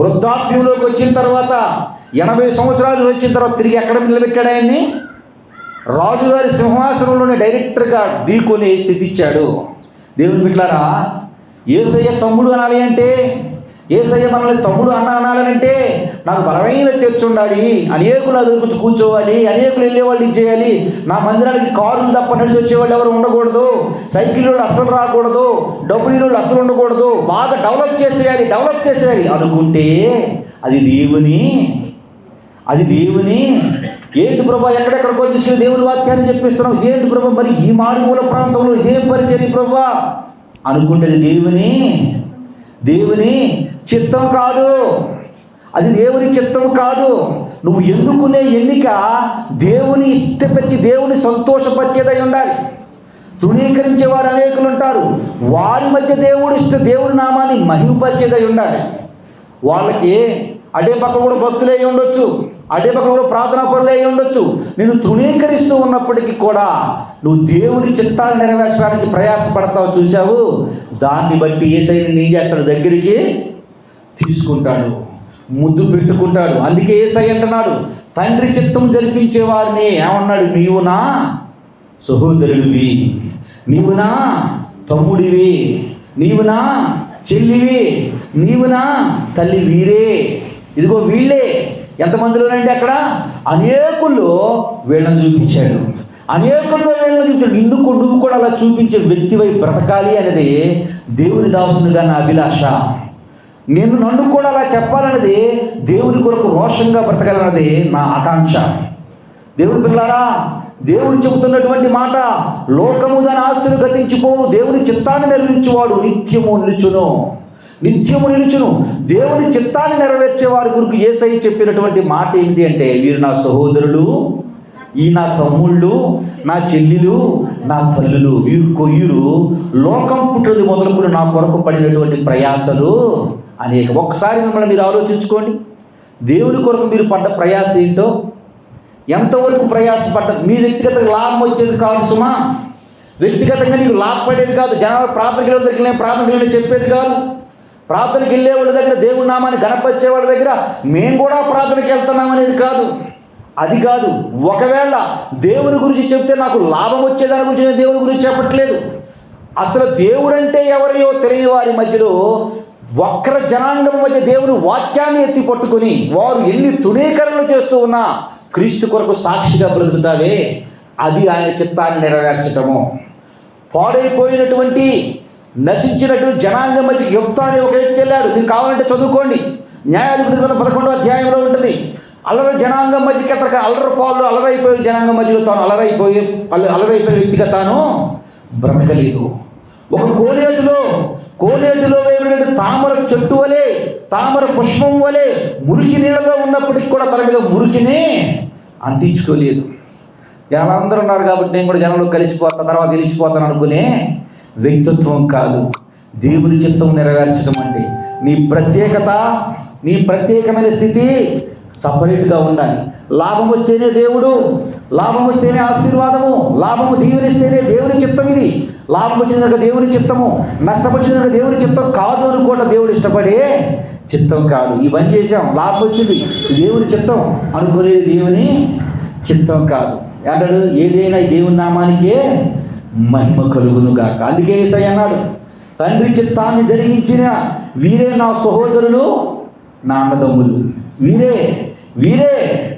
వృద్ధాప్యంలోకి వచ్చిన తర్వాత 80 సంవత్సరాలు వచ్చిన తర్వాత తిరిగి ఎక్కడ నిలబెట్టాడు ఆయన్ని? రాజుగారి సింహాసనంలోనే డైరెక్టర్గా ఢీకొని స్థితి ఇచ్చాడు. దేవుని బిడ్డలారా, యేసయ్య తమ్ముడు అనాలి అంటే, యేసయ్య మనల్ని తమ్ముడు అనాలంటే నాకు బలమైన చర్చ ఉండాలి, అనేకులు అది గురించి కూర్చోవాలి, అనేకులు వెళ్ళేవాళ్ళు ఇది చేయాలి, నా మందిరానికి కారులు తప్ప నడిచి వచ్చేవాళ్ళు ఎవరు ఉండకూడదు, సైకిల్ వాళ్ళు అస్సలు రాకూడదు, డబ్బులు వాళ్ళు అస్సలు ఉండకూడదు, బాగా డెవలప్ చేసేయాలి అనుకుంటే అది దేవుని ఏంటి ప్రభా ఎక్కడెక్కడికో తీసుకెళ్ళి దేవుని వాక్యాన్ని చెప్పిస్తున్నాం, ఏంటి ప్రభా మరి ఈ మారుమూల ప్రాంతంలో ఇదేం పరిచర్య ప్రభా అనుకుంటే అది దేవుని చిత్తం కాదు. అది దేవుని చిత్తం కాదు. నువ్వు ఎన్నుకునే ఎన్నిక దేవుని ఇష్టపరిచి దేవుని సంతోషపరిచేదై ఉండాలి. తృణీకరించేవారు అనేకులు ఉంటారు. వారి మధ్య దేవుడి నామాన్ని మహిమపరిచేదై ఉండాలి. వాళ్ళకి అడే పక్క కూడా భక్తులు అయి ఉండొచ్చు, అడే పక్క కూడా ప్రార్థనా పరులు అయి ఉండొచ్చు. నేను తృణీకరిస్తూ ఉన్నప్పటికీ కూడా నువ్వు దేవుని చిత్తాన్ని నెరవేర్చడానికి ప్రయాసపడతావు చూశావు, దాన్ని బట్టి యేసయ్యని నీ చేస్తాడు, దగ్గరికి తీసుకుంటాడు, ముద్దు పెట్టుకుంటాడు. అందుకే యేసయ్య అంటున్నాడు, తండ్రి చిత్తం జరిపించే వారిని ఏమన్నాడు? నీవు నా సహోదరుడివి, నీవు నా తమ్ముడివి, నీవు నా చెల్లివి, నీవు నా తల్లి. ఇదిగో వీళ్ళే. ఎంతమందిలోనండి అక్కడ? అనేకుల్లో వీళ్ళని చూపించాడు. నిన్ను కూడా అలా చూపించే వ్యక్తివై బ్రతకాలి అనేది దేవుని దాసునిగా నా అభిలాష. నన్ను కూడా అలా చెప్పాలన్నది, దేవుని కొరకు రోషంగా బ్రతకాలన్నది నా ఆకాంక్ష. దేవుని పిల్లారా, దేవుడు చెబుతున్నటువంటి మాట, లోకము దాని ఆశను గతించిపోవు, దేవుని చిత్తాన్ని నెరవేర్చువాడు నిత్యము నిలుచును. దేవుని చిత్తాన్ని నెరవేర్చే వారి గురికి యేసయ్య చెప్పినటువంటి మాట ఏంటి అంటే, వీరు నా సహోదరులు, ఈ నా తమ్ముళ్ళు, నా చెల్లెలు, నా తల్లులు, వీరు లోకం పుట్టినది మొదలుకొని నా కొరకు పడినటువంటి ప్రయాసలు అనేక. ఒక్కసారి మిమ్మల్ని మీరు ఆలోచించుకోండి. దేవుని కొరకు మీరు పడ్డ ప్రయాస ఏంటో, ఎంతవరకు ప్రయాసపడ్డారు? మీ వ్యక్తిగతంగా లాభం వచ్చేది కాదు సుమా, వ్యక్తిగతంగా నీకు లాభపడేది కాదు, జనాలు ప్రార్థనకి దగ్గరికి ప్రార్థనకి చెప్పేది కాదు. ప్రార్థనకి వెళ్ళే వాళ్ళ దగ్గర, దేవుడి నామాన్ని గణపరిచే వాళ్ళ దగ్గర మేము కూడా ప్రార్థనకి వెళ్తున్నాం అనేది కాదు. అది కాదు. ఒకవేళ దేవుని గురించి చెప్తే నాకు లాభం వచ్చేదాని గురించి నేను దేవుని గురించి చెప్పట్లేదు. అసలు దేవుడంటే ఎవరియో తెలియని వారి మధ్యలో, వక్ర జనాంగం మధ్య దేవుని వాక్యాన్ని ఎత్తి పట్టుకుని వారు ఎన్ని తుణీకరణలు చేస్తూ ఉన్నా క్రీస్తు కొరకు సాక్షిగా బ్రతుకుతావే, అది ఆయన చిత్తాన్ని నెరవేర్చటము. పాడైపోయినటువంటి నశించినటువంటి జనాంగం మధ్య యుక్త అని ఒక వ్యక్తి వెళ్ళాడు. మీకు కావాలంటే చదువుకోండి, న్యాయాధిపతి 11వ అధ్యాయంలో ఉంటుంది. అల్లరి జనాంగం మధ్యకి అల్లరి పాలు అల్లరైపోయిన జనాంగం మధ్యలో తాను అల్లరైపోయిన వ్యక్తిగా తాను బ్రతకలేదు. ఒక కోనేటిలో వేయబడిన తామర చెట్టు వలె, తామర పుష్పం వలె మురికి నీళ్ళలో ఉన్నప్పటికీ కూడా తన మీద మురికినే అంటించుకోలేదు. జనాలందరూ ఉన్నారు కాబట్టి నేను కూడా జనంలో కలిసిపోతాను, తర్వాత తెలిసిపోతాను అనుకునే వ్యక్తిత్వం కాదు. దేవుని చిత్తం నెరవేర్చడం అంటే నీ ప్రత్యేకత, నీ ప్రత్యేకమైన స్థితి సపరేట్గా ఉండాలి. లాభం వస్తేనే దేవుడు, లాభం వస్తేనే ఆశీర్వాదము, లాభము దీవెనిస్తేనే దేవుని చిత్తం. ఇది లాభం వచ్చిన కనుక దేవుని చిత్తము, నష్టం వచ్చిన కనుక దేవుని చిత్తం కాదు అనుకోవటం దేవుడు ఇష్టపడే చిత్తం కాదు. ఈ పని చేసాం, లాభం వచ్చింది, దేవుని చిత్తం అనుకునేది దేవుని చిత్తం కాదు. అంటాడు ఏదైనా దేవుని నామానికే మహిమ కలుగును గాక. అందుకే యేసయ్య అన్నాడు, తండ్రి చిత్తాన్ని జరిగించిన వీరే నా సహోదరులు, నా అన్నదమ్ములు. వీరే వీరే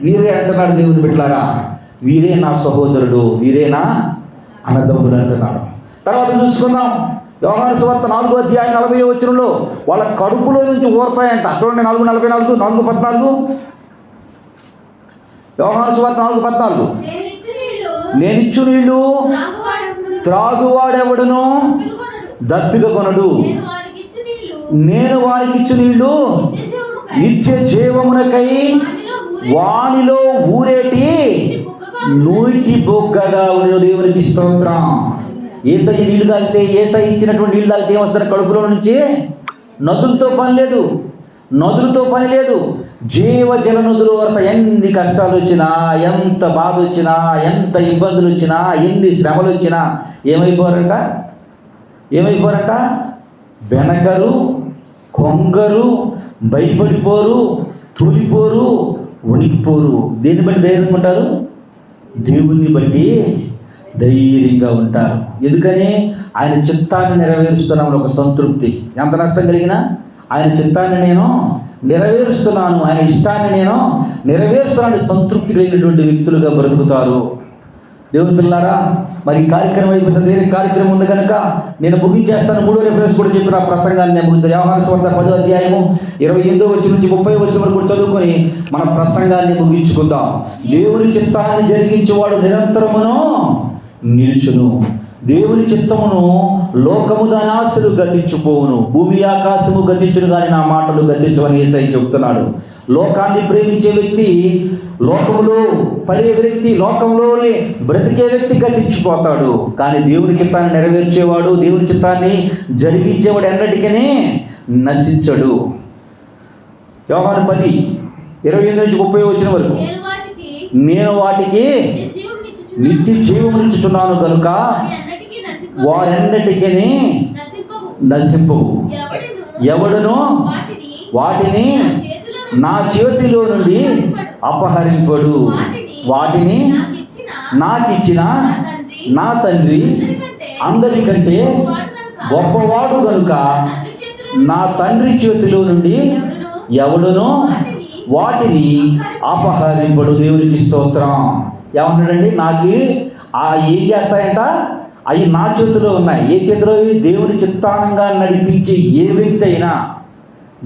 వీరే అంటున్నాడు దేవుని బిడ్డలారా. వీరే నా సహోదరుడు, వీరే నా అన్నదమ్ములు అంటున్నాడు. తర్వాత చూసుకుందాం, యోహాను సువార్త 4వ అధ్యాయం 40వ వచనంలో వాళ్ళ కడుపులో నుంచి ఊరతాయంట. చూడండి 4:44, 4:14. యోహాను సువార్త 4:14. నేనిచ్చు నీళ్లు త్రాగువాడెవడును దప్పిక కొనడు, నేను వారికిచ్చు నీళ్లు నిత్య జీవమునకై వానిలో ఊరేటి నూటి బొగ్గగా ఉన్న దేవునికి స్తోత్రం. యేసయ్య నీళ్లు తాగితే, యేసయ్య ఇచ్చినటువంటి నీళ్లు తాగితే ఏమొస్తుంది? కడుపులో నుంచి నదులతో పని లేదు. జీవజల నదులు వరత ఎన్ని కష్టాలు వచ్చినా, ఎంత బాధ వచ్చినా, ఎంత ఇబ్బందులు వచ్చినా, ఎన్ని శ్రమలు వచ్చినా ఏమైపోరంట? బెనకరు, కొంగరు, భయపడిపోరు, తూలిపోరు, వణికిపోరు. దేన్ని బట్టి ధైర్యంగా ఉంటారు? దేవుణ్ణి బట్టి ధైర్యంగా ఉంటారు. ఎందుకని? ఆయన చిత్తాన్ని నెరవేరుస్తున్నామని ఒక సంతృప్తి. ఎంత నష్టం కలిగినా ఆయన చిత్తాన్ని నేను నెరవేరుస్తున్నాను, ఆయన ఇష్టాన్ని నేను నెరవేరుస్తున్నాను సంతృప్తి కలిగినటువంటి వ్యక్తులుగా బ్రతుకుతారు. దేవుని పిల్లారా, మరి కార్యక్రమం అయిపోతుంది, వేరే కార్యక్రమం ఉంది కనుక నేను ముగించేస్తాను. 3వ రిఫరెన్స్ కూడా చెప్పిన ప్రసంగాన్ని నేను ముగిస్తాను. యోహాను సువార్త 10వ అధ్యాయము 28వ వచనం నుంచి 30వ వచనం వరకు చదువుకొని మన ప్రసంగాన్ని ముగించుకుందాం. దేవుని చిత్తాన్ని జరిగించేవాడు నిరంతరమును నిలుచును. దేవుని చిత్తమును లోకము దాని ఆశలు గతించిపోవును, భూమి ఆకాశము గతించును కానీ నా మాటలు గతించవని యేసయ్య చెబుతున్నాడు. లోకాన్ని ప్రేమించే వ్యక్తి, లోకములో పడే వ్యక్తి, లోకంలోనే బ్రతికే వ్యక్తి గతించిపోతాడు. కానీ దేవుని చిత్తాన్ని నెరవేర్చేవాడు, దేవుని చిత్తాన్ని జరిగించేవాడు ఎన్నటికీ నశించడు. యోహాను 10:28 నుంచి 30 వచనం వరకు. నేను వాటికి నిత్య జీవమునిచ్చుచున్నాను కనుక వారెన్నటికీ నశింపవు. ఎవడును వాటిని నా చేతిలో నుండి అపహరింపడు. వాటిని నాకిచ్చిన నా తండ్రి అందరికంటే గొప్పవాడు కనుక నా తండ్రి చేతిలో నుండి ఎవడును వాటిని అపహరింపడు. దేవునికి స్తోత్రం. ఏమంటాడండి? నాకు ఏం చేస్తాయంట? అవి నా చేతిలో ఉన్నాయి. ఏ చేతిలో? దేవుని చిత్తానంగా నడిపించే ఏ వ్యక్తి అయినా,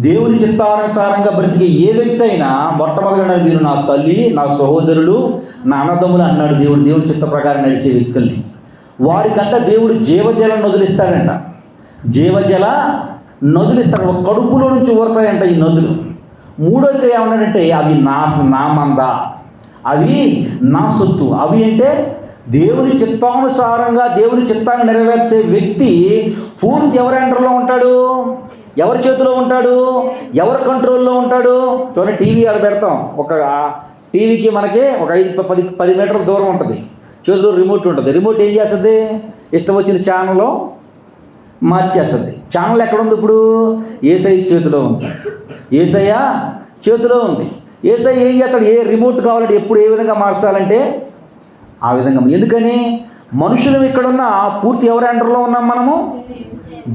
దేవుని చిత్తానుసారంగా బ్రతికే ఏ వ్యక్తి అయినా మొట్టమొదటిగా మీరు నా తల్లి, నా సహోదరులు, నా అన్నదమ్ములు అన్నాడు దేవుడు. దేవుని చిత్త ప్రకారం నడిచే వ్యక్తుల్ని వారికంట దేవుడు జీవజల నదులిస్తాడంట. జీవజల నదులిస్తాడు. ఒక కడుపులో నుంచి ఊరతాయంట ఈ నదులు. మూడోదిగా ఏమన్నాడంటే అవి నా మంద, అవి నా సొత్తు. అవి అంటే దేవుని చిత్తానుసారంగా దేవుని చిత్తాన్ని నెరవేర్చే వ్యక్తి పూర్తి ఎవరి అండర్లో ఉంటాడు? ఎవరి చేతిలో ఉంటాడు? ఎవరి కంట్రోల్లో ఉంటాడు? చూడండి, టీవీ ఆడ పెడతాం. ఒక టీవీకి మనకి ఒక 5-10 మీటర్ల దూరం ఉంటుంది. చేతిలో రిమోట్ ఉంటుంది. రిమోట్ ఏం చేస్తుంది? ఇష్టం వచ్చిన ఛానల్లో మార్చేస్తుంది. ఛానల్ ఎక్కడ ఉంది ఇప్పుడు? యేసయ్య చేతిలో ఉంది. యేసయ్య చేతిలో ఉంది. యేసయ్య ఏం చేస్తాడు? ఏ రిమోట్ కావాలంటే ఎప్పుడు ఏ విధంగా మార్చాలంటే ఆ విధంగా. ఎందుకని? మనుషులు ఇక్కడున్న పూర్తి ఎవరి అండర్లో ఉన్నాం? మనము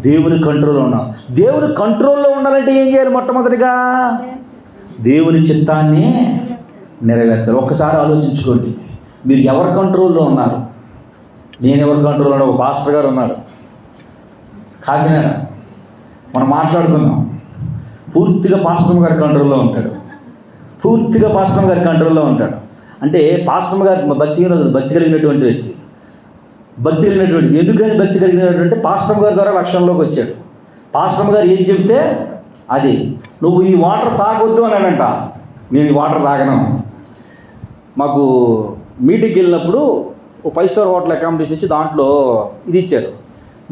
దేవుని కంట్రోల్లో ఉన్నాం. దేవుని కంట్రోల్లో ఉండాలంటే ఏం చేయాలి? మొట్టమొదటిగా దేవుని చిత్తాన్ని నెరవేర్చాలి. ఒక్కసారి ఆలోచించుకోండి, మీరు ఎవరి కంట్రోల్లో ఉన్నారు? నేను ఎవరి కంట్రోల్లో ఉన్నా? ఒక పాస్టర్ గారు ఉన్నాడు కాకినాడ, మనం మాట్లాడుకున్నాం. పూర్తిగా పాస్టర్ గారి కంట్రోల్లో ఉంటాడు. పూర్తిగా పాస్టర్ గారి కంట్రోల్లో ఉంటాడు. అంటే పాస్టర్ గారు భక్తి కలిగినటువంటి వ్యక్తి. భక్తి కలిగినటువంటి ఎందుకని భక్తి కలిగినటువంటి పాస్టర్ గారి ద్వారా లక్ష్యంలోకి వచ్చాడు. పాస్టర్ గారు ఏం చెప్తే అది, నువ్వు ఈ వాటర్ తాగొద్దు అన్నాడంట. నేను ఈ వాటర్ తాగను. మాకు మీటింగ్కి వెళ్ళినప్పుడు ఒక 5 స్టార్ హోటల్ అకామిడేషన్ ఇచ్చి దాంట్లో ఇది ఇచ్చారు.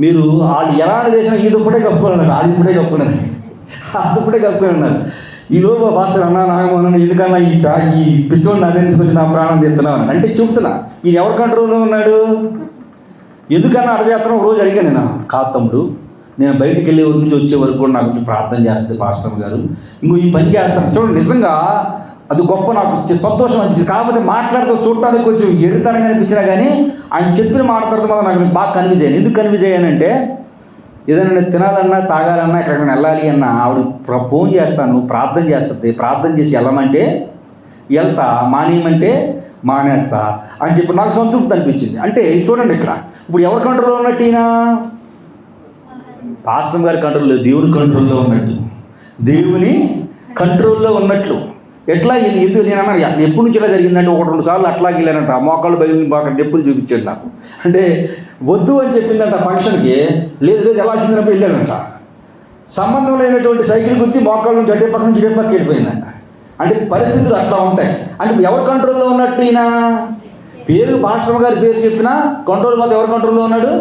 మీరు వాళ్ళు ఎలాంటి చేసినా ఇది ఇప్పుడే కప్పుకున్నారు, అది ఇప్పుడే కప్పుకున్నారు, అది ఇప్పుడే కప్పుకున్నారు. ఈలోపు పాస్టర్ అన్నా నాగమోహన్ ఎందుకన్నా ఈ పిచ్చోడిని అదే తీసుకొచ్చి నా ప్రాణం తీస్తున్నావు అని అంటే చెప్తున్నా. ఈయన ఎవరి కంట్రోల్లో ఉన్నాడు? ఎందుకన్నా అర్థం చేస్తున్నావు? రోజు అడిగాను నేను, కాదు తమ్ముడు, నేను బయటికి వెళ్ళే ఊరి నుంచి వచ్చే వరకు కూడా నాకు ప్రార్థన చేస్తుంది పాస్టర్ గారు, ఇంకో ఈ పని చేస్తాను. చూడండి, నిజంగా అది గొప్ప, నాకు సంతోషం అనిపించింది. కాకపోతే మాట్లాడుతూ చూడటానికి కొంచెం ఎరుతనంగా అనిపించినా కానీ ఆయన చెప్పిన మాట్లాడుతూ మాత్రం నాకు బాగా కన్విన్స్ అయ్యాను. ఎందుకు కన్విన్స్ అయ్యానంటే, ఏదైనా తినాలన్నా తాగాలన్నా ఎక్కడికైనా వెళ్ళాలి అన్నా ఆవిడ ఫోన్ చేస్తాను, ప్రార్థన చేస్తుంది, ప్రార్థన చేసి వెళ్ళమంటే వెళ్తా, మానేయమంటే మానేస్తా అని చెప్పి నాకు సంతృప్తి అనిపించింది. అంటే చూడండి, ఇక్కడ ఇప్పుడు ఎవరి కంట్రోల్లో ఉన్నట్టు? ఈయన పాస్టర్ గారి కంట్రోల్లో, దేవుని కంట్రోల్లో ఉన్నట్టు, దేవుని కంట్రోల్లో ఉన్నట్లు. ఎట్లా ఎందుకు నేను అన్నాను, అసలు ఎప్పటి నుంచి ఇలా జరిగిందంటే 1-2 సార్లు అట్లాగే వెళ్ళానంట. మోకాళ్ళు బయలు బాగా డెప్పులు చూపించాడు నాకు. అంటే వద్దు అని చెప్పిందంట ఫంక్షన్కి, లేదు ఎలా వచ్చిందన్నప్పుడు వెళ్ళానంట. సంబంధం లేనటువంటి సైకిల్ గుర్తి మోకాళ్ళ నుంచి అడ్డే పక్క నుంచి ఇడే పక్క వెళ్ళిపోయిందంట. అంటే పరిస్థితులు అట్లా ఉంటాయి. అంటే ఎవరి కంట్రోల్లో ఉన్నట్టు? ఈయన పేరు పాస్టర్ గారి పేరు చెప్పినా కంట్రోల్ మాత్రం ఎవరి కంట్రోల్లో ఉన్నాడు?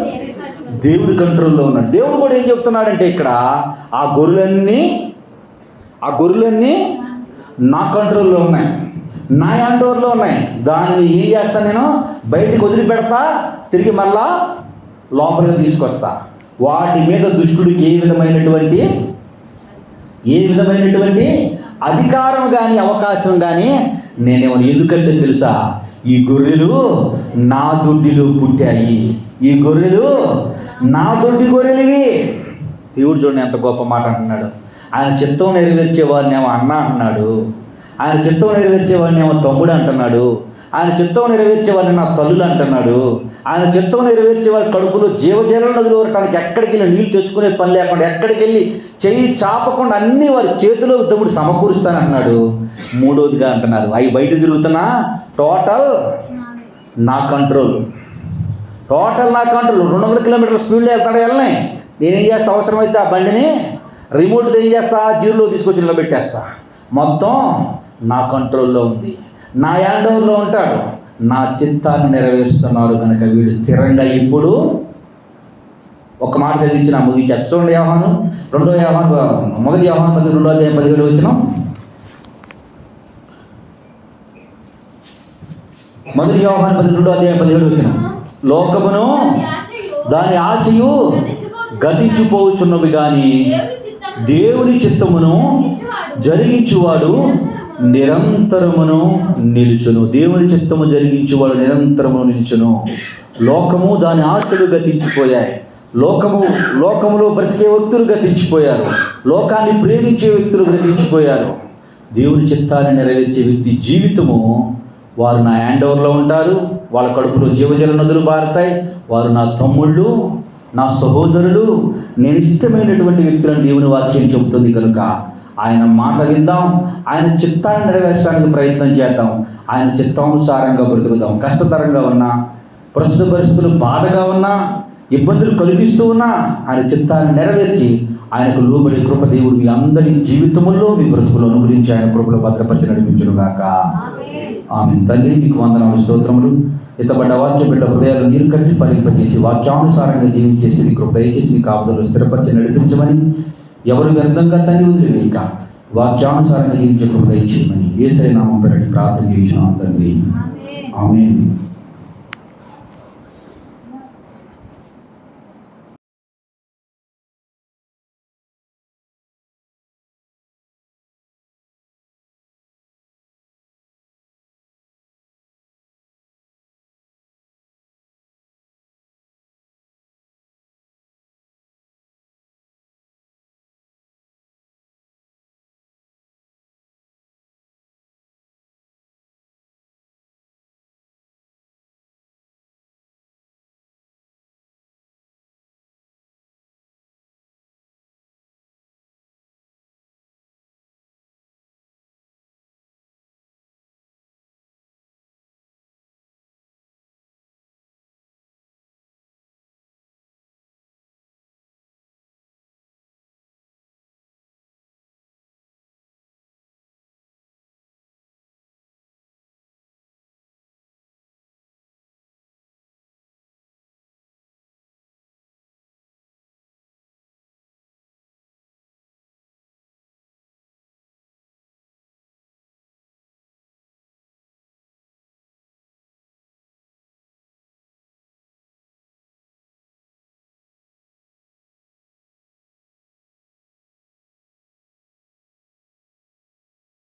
దేవుడి కంట్రోల్లో ఉన్నాడు. దేవుడు కూడా ఏం చెప్తున్నాడంటే ఇక్కడ, ఆ గొర్రెలన్నీ నా కంట్రోల్లో ఉన్నాయి, నా హ్యాండోవర్లో ఉన్నాయి. దాన్ని ఏం చేస్తాను? నేను బయటికి వదిలిపెడతా, తిరిగి మళ్ళా లోపలికి తీసుకొస్తా. వాటి మీద దుష్టుడికి ఏ విధమైనటువంటి అధికారం కానీ అవకాశం కానీ నేనేమో. ఎందుకంటే తెలుసా, ఈ గొర్రెలు నా దొడ్డిలో పుట్టాయి, ఈ గొర్రెలు నా దొడ్డి గొర్రెలువి. దేవుడు చూడండి ఎంత గొప్ప మాట అంటున్నాడు. ఆయన చిత్తం నెరవేర్చేవాడిని ఏమో అన్న అంటున్నాడు, ఆయన చిత్తం నెరవేర్చేవాడిని ఏమో తమ్ముడు అంటున్నాడు, ఆయన చిత్తం నెరవేర్చేవాడిని నా తల్లులు అంటున్నాడు, ఆయన చిత్తం నెరవేర్చేవాడి కడుపులో జీవజల నదులు ఊరటానికి ఎక్కడికి వెళ్ళి నీళ్ళు తెచ్చుకునే పని లేకుండా, ఎక్కడికి వెళ్ళి చెయ్యి చాపకుండా అన్నీ వారి చేతిలో దేవుడు సమకూరుస్తానంటున్నాడు. మూడోదిగా అంటున్నారు, అవి బయట తిరుగుతున్నా టోటల్ నా కంట్రోల్. 200 కిలోమీటర్ల స్పీడ్లో వెళ్తాడు, వెళ్ళనే. నేనేం చేస్తా? అవసరమైతే ఆ బండిని రిమోట్ ఏం చేస్తా? జీరోలో తీసుకొచ్చి నిలబెట్టేస్తా. మొత్తం నా కంట్రోల్లో ఉంది, నా హ్యాండ్ ఓవర్లో ఉంటాడు. నా చిత్తాన్ని నెరవేరుస్తున్నారు కనుక వీడు స్థిరంగా ఇప్పుడు ఒక మాట చదివించిన ముగించేస్తా. చూడండి, యోహాను 2వ యోహాను 1 యోహాను 2వ అధ్యాయం 17 వచ్చిన 1 యోహాను 2వ అధ్యాయం 17 వచ్చిన, లోకమును దాని ఆశయు గతించిపోవచ్చున్నవి కానీ దేవుని చిత్తమును జరిగించువాడు నిరంతరమును నిలుచును. దేవుని చిత్తము జరిగించువాడు నిరంతరమును నిలుచును. లోకము దాని ఆశలు గతించిపోయాయి. లోకములో బ్రతికే వ్యక్తులు గతించిపోయారు. లోకాన్ని ప్రేమించే వ్యక్తులు గతించిపోయారు. దేవుని చిత్తాన్ని నెరవేర్చే వ్యక్తి జీవితము, వారు నా హ్యాండ్ ఓవర్లో ఉంటారు. వాళ్ళ కడుపులో జీవజల నదులు బారుతాయి. వారు నా తమ్ముళ్ళు, నా సహోదరులు, నేను ఇష్టమైనటువంటి వ్యక్తులను దేవుని వాక్యం చెబుతుంది కనుక ఆయన మాట విందాం, ఆయన చిత్తాన్ని నెరవేర్చడానికి ప్రయత్నం చేద్దాం, ఆయన చిత్తానుసారంగా బ్రతుకుదాం. కష్టతరంగా ఉన్నా, ప్రస్తుత పరిస్థితులు బాధగా ఉన్నా, ఇబ్బందులు కలిగిస్తూ ఉన్నా ఆయన చిత్తాన్ని నెరవేర్చి ఆయనకు లోబడే కృప దేవుడు మీ అందరి జీవితముల్లో, మీ బ్రతుకులో గురించి ఆయన కృపలో భద్రపరిచి నడిపించును గాక. ఆమేన్. తండ్రి, మీకు వందనాలు, స్తోత్రములు. ఎత్తబడ్డ వాక్యం బిడ్డ హృదయాలు నీరు కట్టి ఫలింపజేసి వాక్యానుసారంగా జీవించేసి నీ కృప దయచేసి నీ కాపుదలు స్థిరపరిచి నడిపించమని, ఎవరు వ్యర్థంగా తన్ని వదిలివేయక వాక్యానుసారంగా జీవించే కృప దయచేయమని యేసయ్య నామమున ప్రార్థన చేయించున్నాము తండ్రి. ఆమేన్.